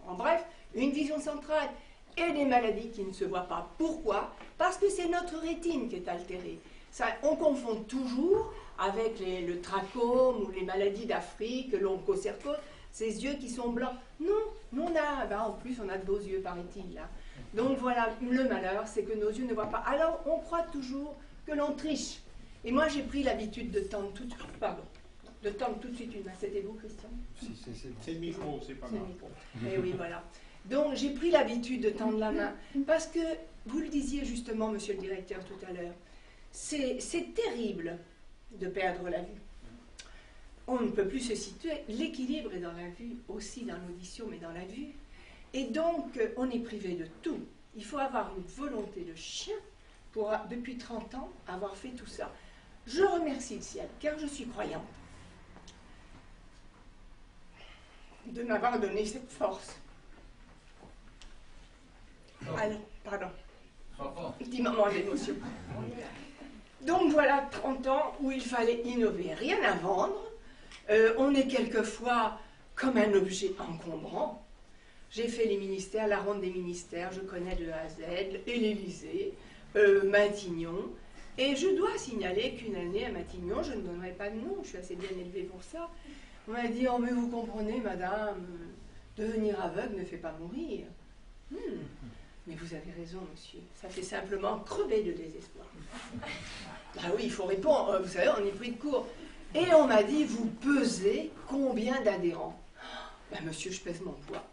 en bref, une vision centrale, et des maladies qui ne se voient pas. Pourquoi? Parce que c'est notre rétine qui est altérée. Ça, on confond toujours avec le trachome ou les maladies d'Afrique, l'onchocercose, ces yeux qui sont blancs. Non, nous on a, en plus on a de beaux yeux, paraît-il. Là. Donc voilà, le malheur, c'est que nos yeux ne voient pas. Alors on croit toujours que l'on triche. Et moi j'ai pris l'habitude de tendre tout de suite, une main. C'était vous, Christian? C'est le micro, c'est pas grave. Et oui, voilà. Donc j'ai pris l'habitude de tendre la main, parce que, vous le disiez justement, monsieur le directeur, tout à l'heure, c'est terrible de perdre la vue. On ne peut plus se situer. L'équilibre est dans la vue, aussi dans l'audition, mais dans la vue. Et donc, on est privé de tout. Il faut avoir une volonté de chien pour, depuis 30 ans, avoir fait tout ça. Je remercie le ciel, car je suis croyante, de m'avoir donné cette force. Alors, pardon. Petit moment d'émotion. Donc voilà 30 ans où il fallait innover, rien à vendre. On est quelquefois comme un objet encombrant. J'ai fait les ministères, la ronde des ministères, je connais de A à Z, et l'Élysée, Matignon. Et je dois signaler qu'une année à Matignon, je ne donnerai pas de nom, je suis assez bien élevée pour ça. On m'a dit, oh mais vous comprenez madame, devenir aveugle ne fait pas mourir. Mais vous avez raison monsieur, ça fait simplement crever de désespoir. Ah oui, il faut répondre, vous savez, on est pris de court. Et on m'a dit, vous pesez combien d'adhérents? Ben monsieur, je pèse mon poids.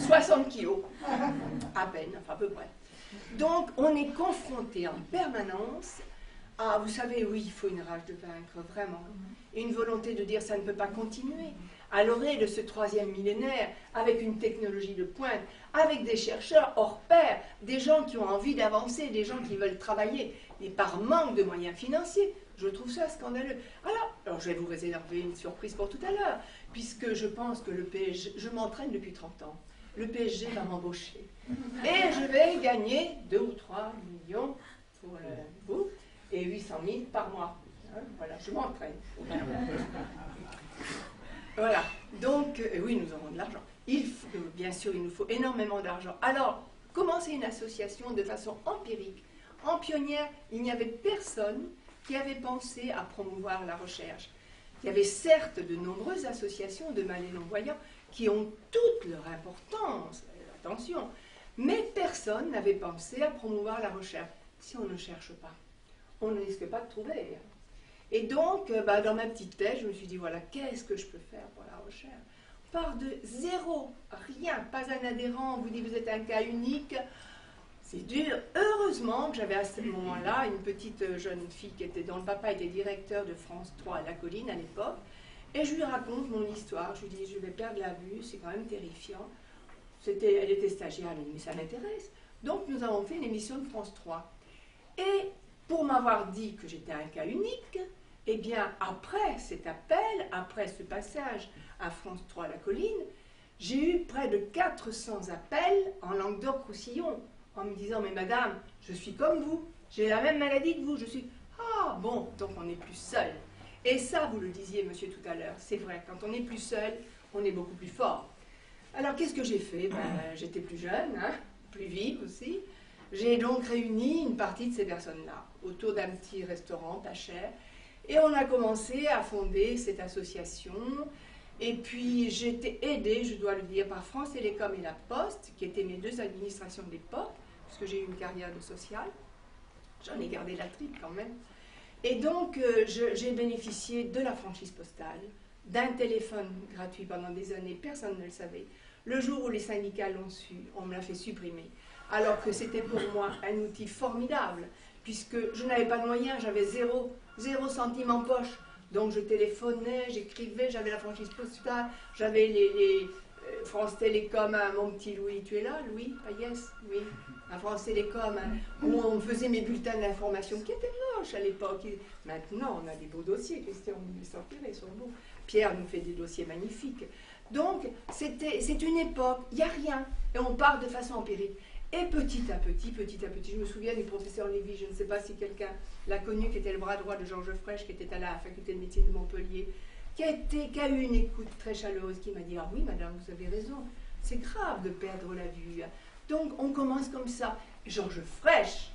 60 kilos, à peine, enfin à peu près. Donc on est confronté en permanence à, vous savez, oui, il faut une rage de vaincre, vraiment. Et une volonté de dire ça ne peut pas continuer. À l'orée de ce 3e millénaire, avec une technologie de pointe, avec des chercheurs hors pair, des gens qui ont envie d'avancer, des gens qui veulent travailler, mais par manque de moyens financiers, je trouve ça scandaleux. Alors je vais vous réserver une surprise pour tout à l'heure, puisque je pense que le PSG, je m'entraîne depuis 30 ans, le PSG va m'embaucher. Et je vais gagner 2 ou 3 millions pour vous, et 800 000 par mois. Hein, voilà, je m'entraîne. Voilà, donc, oui, nous aurons de l'argent. Bien sûr, il nous faut énormément d'argent. Alors, commencer une association de façon empirique. En pionnière, il n'y avait personne qui avait pensé à promouvoir la recherche. Il y avait certes de nombreuses associations de mal et non-voyants qui ont toute leur importance, attention, mais personne n'avait pensé à promouvoir la recherche. Si on ne cherche pas, on ne risque pas de trouver. Et donc, dans ma petite tête, je me suis dit, voilà, qu'est-ce que je peux faire pour la recherche? On part de zéro, rien, pas un adhérent, on vous dit, vous êtes un cas unique. C'est dur. Heureusement que j'avais à ce moment-là une petite jeune fille dont le papa était directeur de France 3 à La Colline à l'époque. Et je lui raconte mon histoire. Je lui dis, je vais perdre la vue, c'est quand même terrifiant. Elle était stagiaire, mais ça m'intéresse. Donc nous avons fait une émission de France 3. Et pour m'avoir dit que j'étais un cas unique, eh bien après cet appel, après ce passage à France 3 à La Colline, j'ai eu près de 400 appels en Languedoc-Roussillon, en me disant, mais madame, je suis comme vous, j'ai la même maladie que vous, je suis... Ah bon, donc on n'est plus seul. Et ça, vous le disiez, monsieur, tout à l'heure, c'est vrai, quand on est plus seul, on est beaucoup plus fort. Alors, qu'est-ce que j'ai fait? J'étais plus jeune, hein, plus vive aussi. J'ai donc réuni une partie de ces personnes-là, autour d'un petit restaurant pas cher, et on a commencé à fonder cette association. Et puis, j'ai été aidée, je dois le dire, par France Télécom et La Poste, qui étaient mes 2 administrations de l'époque, puisque j'ai eu une carrière de sociale. J'en ai gardé la tripe quand même. Et donc, j'ai bénéficié de la franchise postale, d'un téléphone gratuit pendant des années, personne ne le savait. Le jour où les syndicats l'ont su, on me l'a fait supprimer. Alors que c'était pour moi un outil formidable, puisque je n'avais pas de moyens, j'avais 0 centime en poche. Donc je téléphonais, j'écrivais, j'avais la franchise postale, j'avais les France Télécom, hein, mon petit Louis, tu es là, Louis? Ah yes, oui, à France Télécom, hein, où on faisait mes bulletins d'information qui étaient moches à l'époque. Maintenant, on a des beaux dossiers, Christian, on les sortir, ils sont beaux. Pierre nous fait des dossiers magnifiques. Donc, c'est une époque, il n'y a rien, et on part de façon empirique. Et petit à petit, je me souviens du professeur Lévy, je ne sais pas si quelqu'un l'a connu, qui était le bras droit de Georges Frêche, qui était à la faculté de médecine de Montpellier, qui a eu une écoute très chaleureuse, qui m'a dit « Ah oui, madame, vous avez raison, c'est grave de perdre la vue. » Donc, on commence comme ça. Georges Frêche,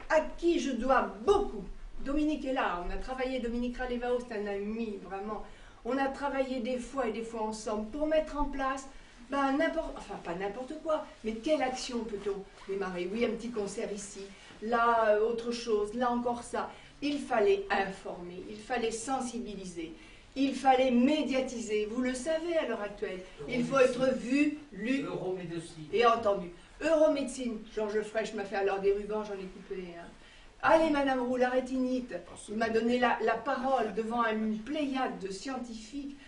à qui je dois beaucoup. Dominique est là, on a travaillé, Dominique Ralevao, c'est un ami, vraiment. On a travaillé des fois et des fois ensemble pour mettre en place pas n'importe quoi, mais quelle action peut-on démarrer? Oui, un petit concert ici, là, autre chose, là encore ça. Il fallait informer, il fallait sensibiliser, il fallait médiatiser. Vous le savez à l'heure actuelle, il faut être vu, lu et entendu. Euromédecine, Georges Frêche m'a fait alors des rubans, j'en ai coupé un. Allez, Madame Roux-Larétinite, il m'a donné la parole devant une pléiade de scientifiques,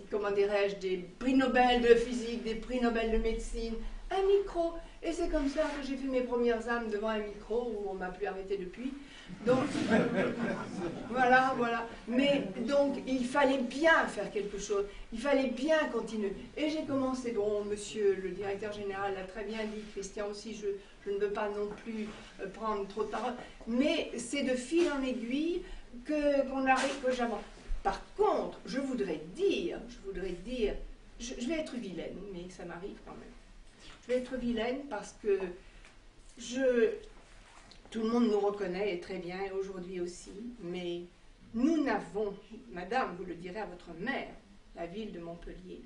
comment dirais-je, des prix Nobel de physique, des prix Nobel de médecine, un micro. Et c'est comme ça que j'ai fait mes premières âmes devant un micro, où on ne m'a plus arrêté depuis. Donc, voilà, voilà. Mais donc, il fallait bien faire quelque chose. Il fallait bien continuer. Et j'ai commencé, bon, monsieur le directeur général l'a très bien dit, Christian aussi, je ne veux pas non plus prendre trop de parole, mais c'est de fil en aiguille qu'on arrive, que j'avance. Par contre, je voudrais dire, je vais être vilaine, mais ça m'arrive quand même. Je vais être vilaine parce que tout le monde nous reconnaît, et très bien, et aujourd'hui aussi, mais nous n'avons, madame, vous le direz à votre mère, la ville de Montpellier,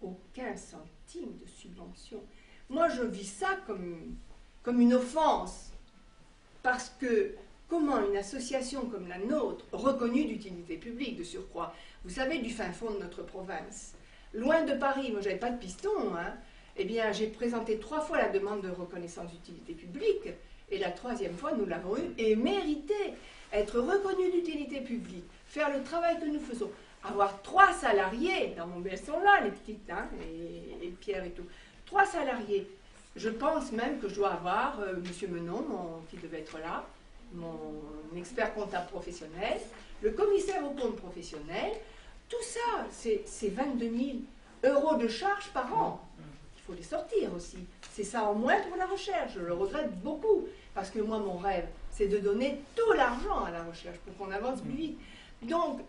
aucun centime de subvention. Moi, je vis ça comme une offense, parce que comment une association comme la nôtre, reconnue d'utilité publique de surcroît, vous savez, du fin fond de notre province, loin de Paris, moi j'avais pas de piston, hein, eh bien j'ai présenté 3 fois la demande de reconnaissance d'utilité publique, et la 3e fois nous l'avons eue, et mérité, être reconnue d'utilité publique, faire le travail que nous faisons, avoir 3 salariés, dans mon elles sont là les petites, hein, et Pierre et tout, 3 salariés, je pense même que je dois avoir monsieur Menon, qui devait être là, mon expert comptable professionnel, le commissaire au compte professionnel, tout ça, c'est 22 000 € de charges par an. Il faut les sortir aussi. C'est ça en moins pour la recherche. Je le regrette beaucoup. Parce que moi, mon rêve, c'est de donner tout l'argent à la recherche pour qu'on avance plus vite. Donc,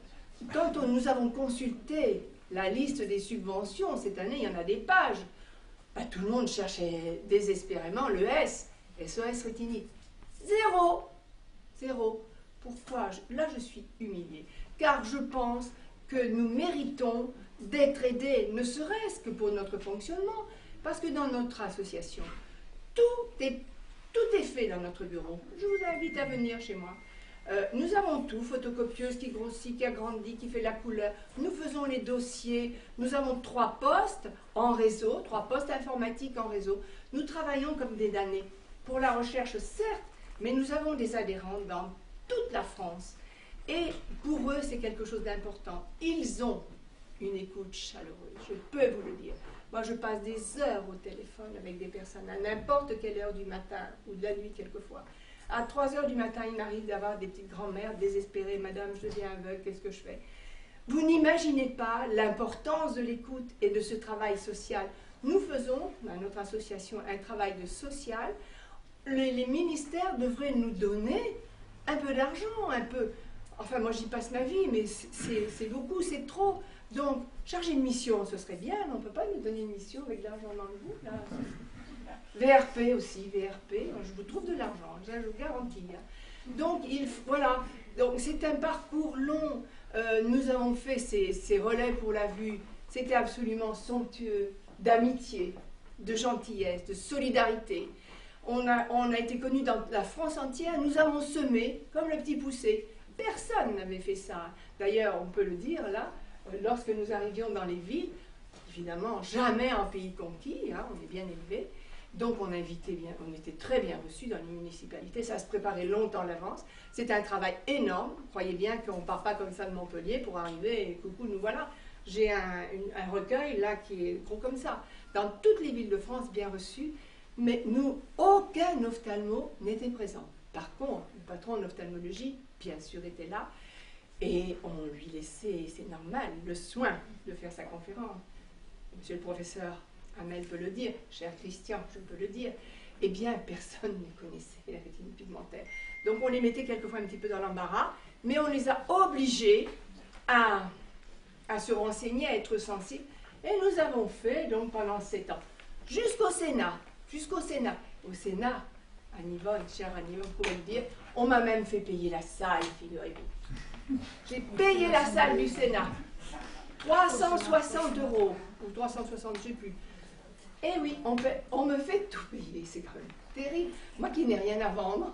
quand nous avons consulté la liste des subventions, cette année, il y en a des pages. Ben, tout le monde cherchait désespérément le S, SOS Rétinite. Zéro. Pourquoi? Là, je suis humiliée. Car je pense que nous méritons d'être aidés, ne serait-ce que pour notre fonctionnement, parce que dans notre association, tout est fait dans notre bureau. Je vous invite à venir chez moi. Nous avons tout, photocopieuse qui grossit, qui agrandit, qui fait la couleur. Nous faisons les dossiers. Nous avons 3 postes en réseau, 3 postes informatiques en réseau. Nous travaillons comme des damnés. Pour la recherche, certes, mais nous avons des adhérents dans toute la France. Et pour eux, c'est quelque chose d'important. Ils ont une écoute chaleureuse, je peux vous le dire. Moi, je passe des heures au téléphone avec des personnes à n'importe quelle heure du matin ou de la nuit quelquefois. À 3 heures du matin, il m'arrive d'avoir des petites grand-mères désespérées. Madame, je deviens aveugle, qu'est-ce que je fais? Vous n'imaginez pas l'importance de l'écoute et de ce travail social. Nous faisons, dans notre association, un travail de social. Les ministères devraient nous donner un peu d'argent, un peu. Enfin, moi, j'y passe ma vie, mais c'est beaucoup, c'est trop. Donc, charger une mission, ce serait bien, mais on ne peut pas nous donner une mission avec de l'argent dans le bout, là. VRP aussi, VRP, je vous trouve de l'argent, je vous garantis. Donc, voilà, donc c'est un parcours long. Nous avons fait ces relais pour la vue, c'était absolument somptueux, d'amitié, de gentillesse, de solidarité. On a été connus dans la France entière, nous avons semé comme le petit poussé. Personne n'avait fait ça. D'ailleurs, on peut le dire là, lorsque nous arrivions dans les villes, évidemment, jamais en pays conquis, hein, on est bien élevés, donc on était très bien reçus dans les municipalités, ça se préparait longtemps à l'avance, c'est un travail énorme, croyez bien qu'on ne part pas comme ça de Montpellier pour arriver et coucou, nous voilà. J'ai un recueil là qui est gros comme ça, dans toutes les villes de France bien reçues, mais nous, aucun ophtalmo n'était présent. Par contre, le patron d'ophtalmologie, bien sûr, était là, et on lui laissait, c'est normal, le soin de faire sa conférence. Monsieur le professeur Hamel peut le dire, cher Christian, je peux le dire, eh bien, personne ne connaissait la rétine pigmentaire. Donc, on les mettait quelquefois un petit peu dans l'embarras, mais on les a obligés à se renseigner, à être sensibles, et nous avons fait, donc, pendant 7 ans, jusqu'au Sénat. Au Sénat, Anne-Yvonne, chère Anne-Yvonne, vous pouvez le dire, on m'a même fait payer la salle, figurez-vous. J'ai payé la salle du Sénat. 360 € ou 360, je ne sais plus. Eh oui, on me fait tout payer, c'est quand même terrible. Moi qui n'ai rien à vendre.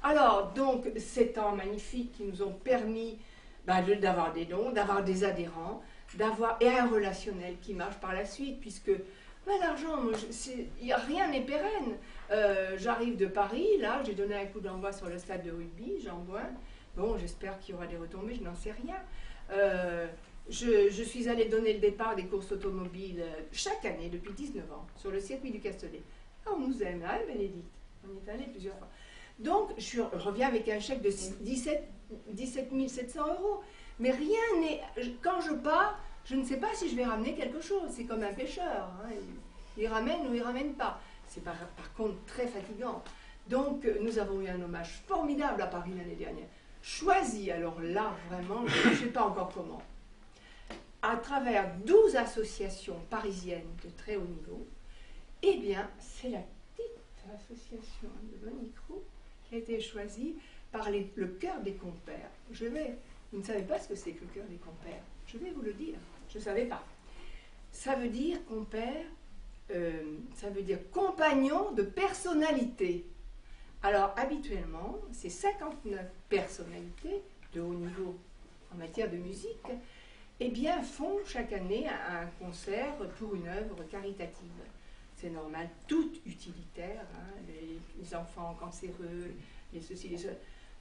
Alors, donc, 7 ans magnifiques qui nous ont permis d'avoir des dons, d'avoir des adhérents, et un relationnel qui marche par la suite, puisque l'argent, rien n'est pérenne. J'arrive de Paris, là, j'ai donné un coup d'envoi sur le stade de rugby, Jean-Bouin. Bon, j'espère qu'il y aura des retombées, je n'en sais rien. Je suis allée donner le départ des courses automobiles chaque année, depuis 19 ans, sur le circuit du Castellet. On nous aime, hein, Bénédicte? On y est allé plusieurs fois. Donc, je reviens avec un chèque de 17 700 €. Mais rien n'est... Quand je pars, je ne sais pas si je vais ramener quelque chose. C'est comme un pêcheur. Hein. Il ramène ou il ne ramène pas. C'est par contre très fatigant. Donc, nous avons eu un hommage formidable à Paris l'année dernière. Choisi, alors là, vraiment, je ne sais pas encore comment, à travers 12 associations parisiennes de très haut niveau. Eh bien, c'est la petite association de Monique Roux qui a été choisie par le Chœur des Compères. Vous ne savez pas ce que c'est que le Chœur des Compères. Je vais vous le dire. Je ne savais pas. Ça veut dire compère, ça veut dire compagnon de personnalité. Alors, habituellement, ces 59 personnalités de haut niveau en matière de musique, eh bien, font chaque année un concert pour une œuvre caritative. C'est normal, toute utilitaire, hein, les enfants cancéreux, les ceci, les cela.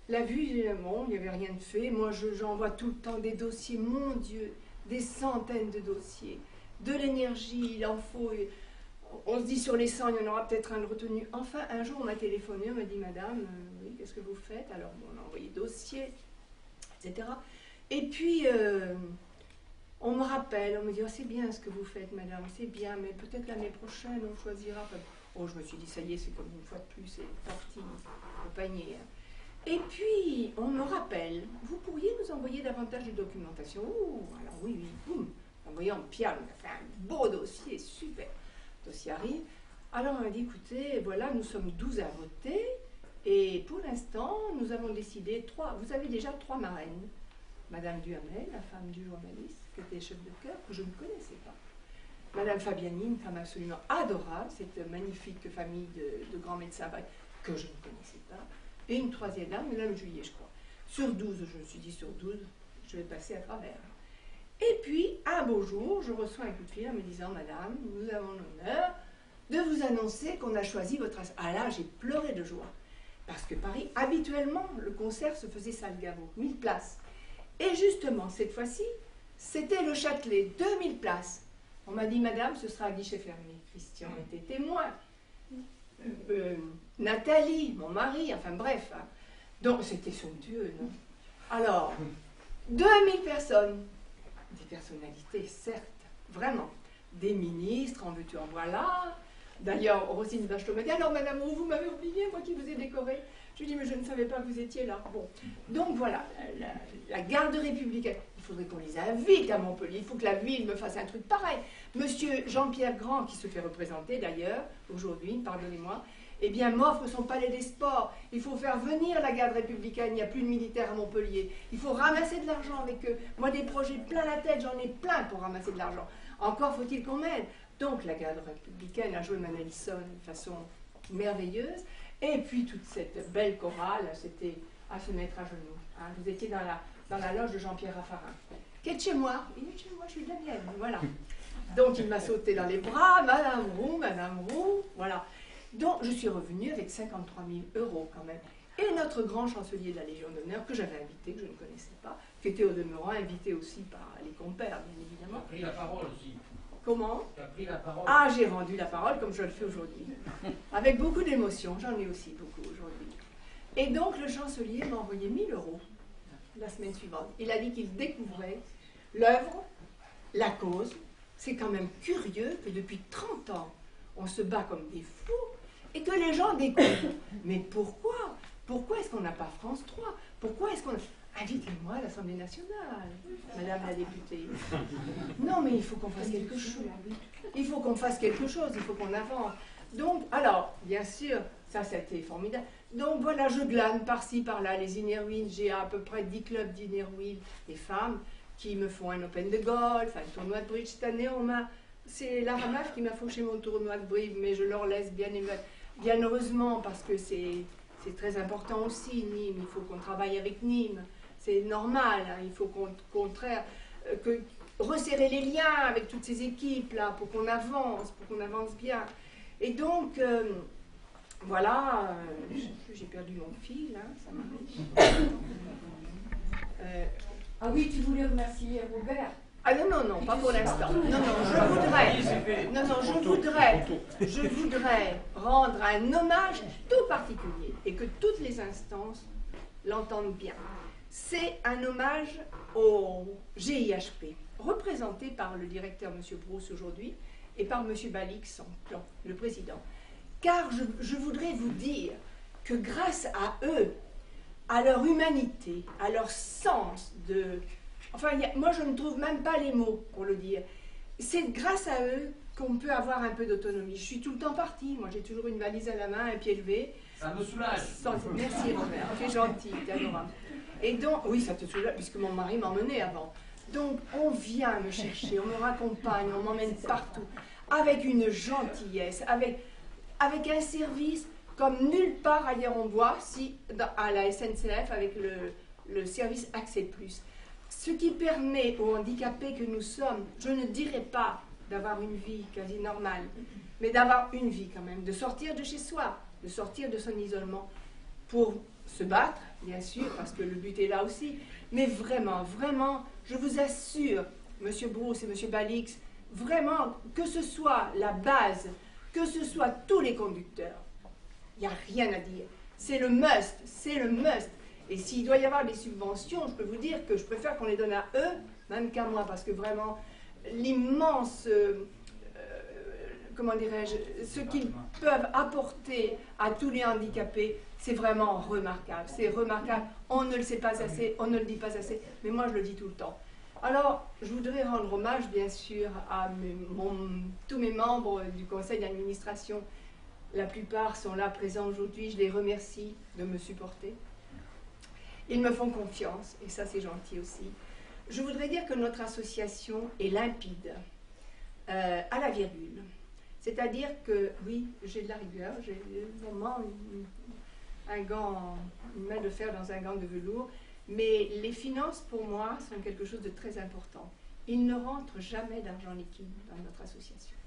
La vue, bon, il n'y avait rien de fait. Moi, j'envoie tout le temps des dossiers, mon Dieu, des centaines de dossiers. De l'énergie, il en faut. On se dit sur les 100, il y en aura peut-être un de retenu. Enfin, un jour, on m'a téléphoné, on m'a dit, madame, oui, qu'est-ce que vous faites? Alors, bon, on a envoyé dossier, etc. Et puis, on me rappelle, on me dit, oh, c'est bien ce que vous faites, madame, c'est bien, mais peut-être l'année prochaine, on choisira. Enfin, oh, je me suis dit, ça y est, c'est comme une fois de plus, c'est parti au panier. Et puis, on me rappelle, vous pourriez nous envoyer davantage de documentation? Oh, alors oui, boum, envoyé en pierre, on a fait un beau dossier, super. Le dossier arrive. Alors on m'a dit, écoutez, voilà, nous sommes 12 à voter, et pour l'instant, nous avons décidé 3, vous avez déjà 3 marraines. Madame Duhamel, la femme du journaliste, qui était chef de chœur, que je ne connaissais pas. Madame Fabiani, une femme absolument adorable, cette magnifique famille de grands médecins que je ne connaissais pas. Et une troisième dame, Madame Juillet, je crois. Sur 12, je me suis dit, sur 12, je vais passer à travers. Et puis, un beau jour, je reçois un coup de fil en me disant, madame, nous avons l'honneur de vous annoncer qu'on a choisi votre... Ah là, j'ai pleuré de joie. Parce que Paris, habituellement, le concert se faisait salle Gaveau, 1000 places. Et justement, cette fois-ci, c'était le Châtelet, 2000 places. On m'a dit, madame, ce sera à guichet fermé. Christian était témoin. Nathalie, mon mari, enfin bref. Hein. Donc, c'était somptueux, non? Alors, 2000 personnes. Des personnalités, certes, vraiment. Des ministres, en veux-tu, en voilà. D'ailleurs, Rosine Bachelot m'a dit, alors madame, vous m'avez oublié, moi qui vous ai décoré. Je lui ai dit, mais je ne savais pas que vous étiez là. Bon, donc voilà, la garde républicaine. Il faudrait qu'on les invite à Montpellier. Il faut que la ville me fasse un truc pareil. Monsieur Jean-Pierre Grand, qui se fait représenter d'ailleurs, aujourd'hui, pardonnez-moi, eh bien, m'offre son palais des sports. Il faut faire venir la garde républicaine. Il n'y a plus de militaires à Montpellier. Il faut ramasser de l'argent avec eux. Moi, des projets plein la tête, j'en ai plein pour ramasser de l'argent. Encore faut-il qu'on m'aide. Donc, la garde républicaine a joué Mendelssohn de façon merveilleuse. Et puis, toute cette belle chorale, c'était à se mettre à genoux. Hein. Vous étiez dans la loge de Jean-Pierre Raffarin, qui est de chez moi. Il est de chez moi, je suis de la mienne. Voilà. Donc, il m'a sauté dans les bras. Madame Roux, voilà. Donc, je suis revenue avec 53 000 € quand même. Et notre grand chancelier de la Légion d'honneur, que j'avais invité, que je ne connaissais pas, qui était au demeurant invité aussi par les compères, bien évidemment. Tu as pris la parole aussi. Comment? Tu as pris la parole. Ah, j'ai rendu la parole comme je le fais aujourd'hui. Avec beaucoup d'émotion, j'en ai aussi beaucoup aujourd'hui. Et donc, le chancelier m'a envoyé 1 000 € la semaine suivante. Il a dit qu'il découvrait l'œuvre, la cause. C'est quand même curieux que depuis 30 ans, on se bat comme des fous et que les gens découvrent. Mais pourquoi? Pourquoi est-ce qu'on n'a pas France 3? Pourquoi est-ce qu'on... Invitez-moi à l'Assemblée nationale, madame la députée. Non, mais il faut qu'on fasse quelque chose. Il faut qu'on fasse quelque chose, il faut qu'on avance. Donc, alors, bien sûr, ça a été formidable. Donc voilà, je glane par-ci, par-là, les Inner Wheel. J'ai à peu près 10 clubs d'Inner Wheel, des femmes, qui me font un Open de golf, un tournoi de bridge. Cette année, c'est la Ramaf qui m'a fauché mon tournoi de bridge, mais je leur laisse bien heureusement, parce que c'est très important aussi, Nîmes. Il faut qu'on travaille avec Nîmes. C'est normal, hein. Il faut qu'au contraire, resserrer les liens avec toutes ces équipes-là pour qu'on avance bien. Et donc, voilà, j'ai perdu mon fil, hein, ça m'arrive. Ah oui, tu voulais remercier Robert. Ah non, non, non, pas pour l'instant. Non, non, je voudrais rendre un hommage tout particulier et que toutes les instances l'entendent bien. C'est un hommage au GIHP, représenté par le directeur M. Brousse aujourd'hui et par M. Balix, le président. Car je voudrais vous dire que grâce à eux, à leur humanité, à leur sens de... Enfin, moi je ne trouve même pas les mots pour le dire. C'est grâce à eux qu'on peut avoir un peu d'autonomie. Je suis tout le temps partie, moi j'ai toujours une valise à la main, un pied levé. Ça me soulage. Merci Robert, tu es gentil, tu es adorable. Et donc, oui, ça te soulage, puisque mon mari m'emmenait avant. Donc, on vient me chercher, on me raccompagne, on m'emmène partout, avec une gentillesse, avec un service comme nulle part ailleurs on voit, à la SNCF, avec le service Accès Plus. Ce qui permet aux handicapés que nous sommes, je ne dirais pas d'avoir une vie quasi normale, mais d'avoir une vie quand même, de sortir de chez soi, de sortir de son isolement, pour se battre, bien sûr, parce que le but est là aussi, mais vraiment, vraiment, je vous assure, M. Brousse et M. Balix, vraiment, que ce soit la base, que ce soit tous les conducteurs, il n'y a rien à dire. C'est le must, c'est le must. Et s'il doit y avoir des subventions, je peux vous dire que je préfère qu'on les donne à eux, même qu'à moi, parce que vraiment, l'immense... comment dirais-je, ce qu'ils peuvent apporter à tous les handicapés, c'est vraiment remarquable. C'est remarquable. On ne le sait pas assez, on ne le dit pas assez, mais moi je le dis tout le temps. Alors, je voudrais rendre hommage, bien sûr, à tous mes membres du conseil d'administration. La plupart sont là présents aujourd'hui. Je les remercie de me supporter. Ils me font confiance, et ça c'est gentil aussi. Je voudrais dire que notre association est limpide, à la virgule. C'est-à-dire que, oui, j'ai de la rigueur, j'ai vraiment une main de fer dans un gant de velours, mais les finances, pour moi, sont quelque chose de très important. Il ne rentre jamais d'argent liquide dans notre association.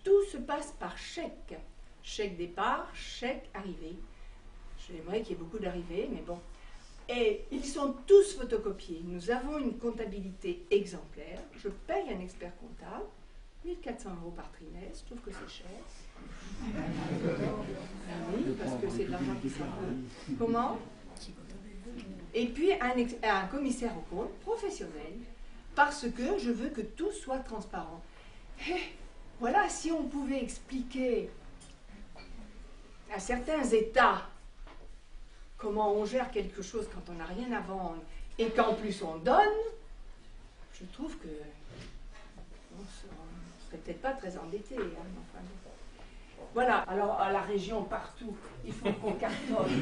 Tout se passe par chèque. Chèque départ, chèque arrivée. J'aimerais qu'il y ait beaucoup d'arrivées, mais bon. Et ils sont tous photocopiés. Nous avons une comptabilité exemplaire. Je paye un expert comptable. 1 400 € par trimestre, je trouve que c'est cher. Oui, parce que c'est de l'argent qui sert. Comment? Et puis un commissaire au compte professionnel, parce que je veux que tout soit transparent. Et voilà, si on pouvait expliquer à certains États comment on gère quelque chose quand on n'a rien à vendre et qu'en plus on donne, je trouve que on serait peut-être pas très endetté. Hein, enfin, voilà, alors à la région, partout, il faut qu'on cartonne.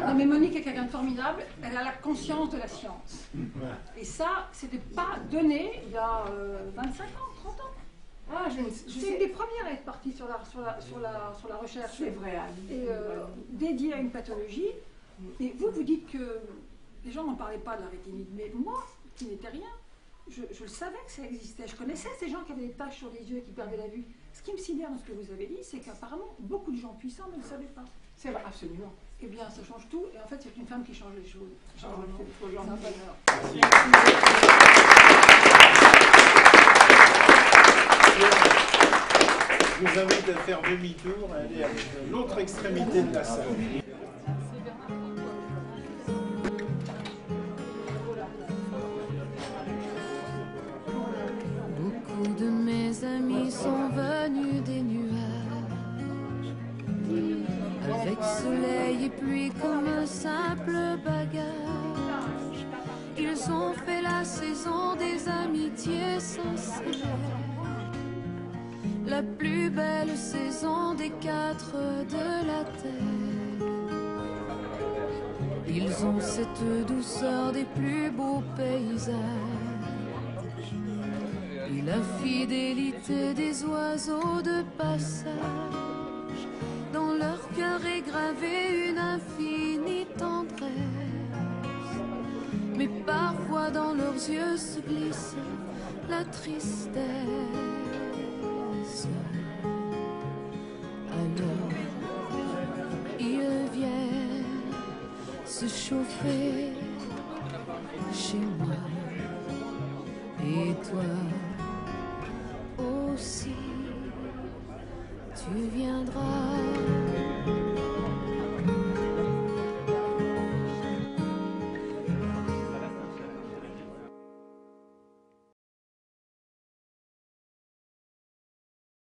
Non mais Monique est quelqu'un de formidable, elle a la conscience de la science. Et ça, c'était pas donné il y a 25 ans, 30 ans. Ah, c'est une des premières à être partie sur la recherche. C'est vrai, et dédiée à une pathologie. Et vous dites que les gens n'en parlaient pas de la rétinite, mais moi, qui n'étais rien, je savais que ça existait. Je connaissais ces gens qui avaient des taches sur les yeux et qui perdaient la vue. Ce qui me sidère dans ce que vous avez dit, c'est qu'apparemment, beaucoup de gens puissants ne le savaient pas. C'est vrai, absolument. Eh bien, ça change tout. Et en fait, c'est une femme qui change les choses. C'est un bonheur. Je vous invite à faire demi-tour et aller à l'autre extrémité de la salle. Beaucoup de mes amis sont venus des nuages, avec soleil et pluie comme un simple bagage. Ils ont fait la saison des amitiés sincères, la plus belle saison des quatre de la terre. Ils ont cette douceur des plus beaux paysages et la fidélité des oiseaux de passage. Dans leur cœur est gravée une infinie tendresse, mais parfois dans leurs yeux se glisse la tristesse. Alors ils viennent se chauffer chez moi Et toi aussi, tu viendras.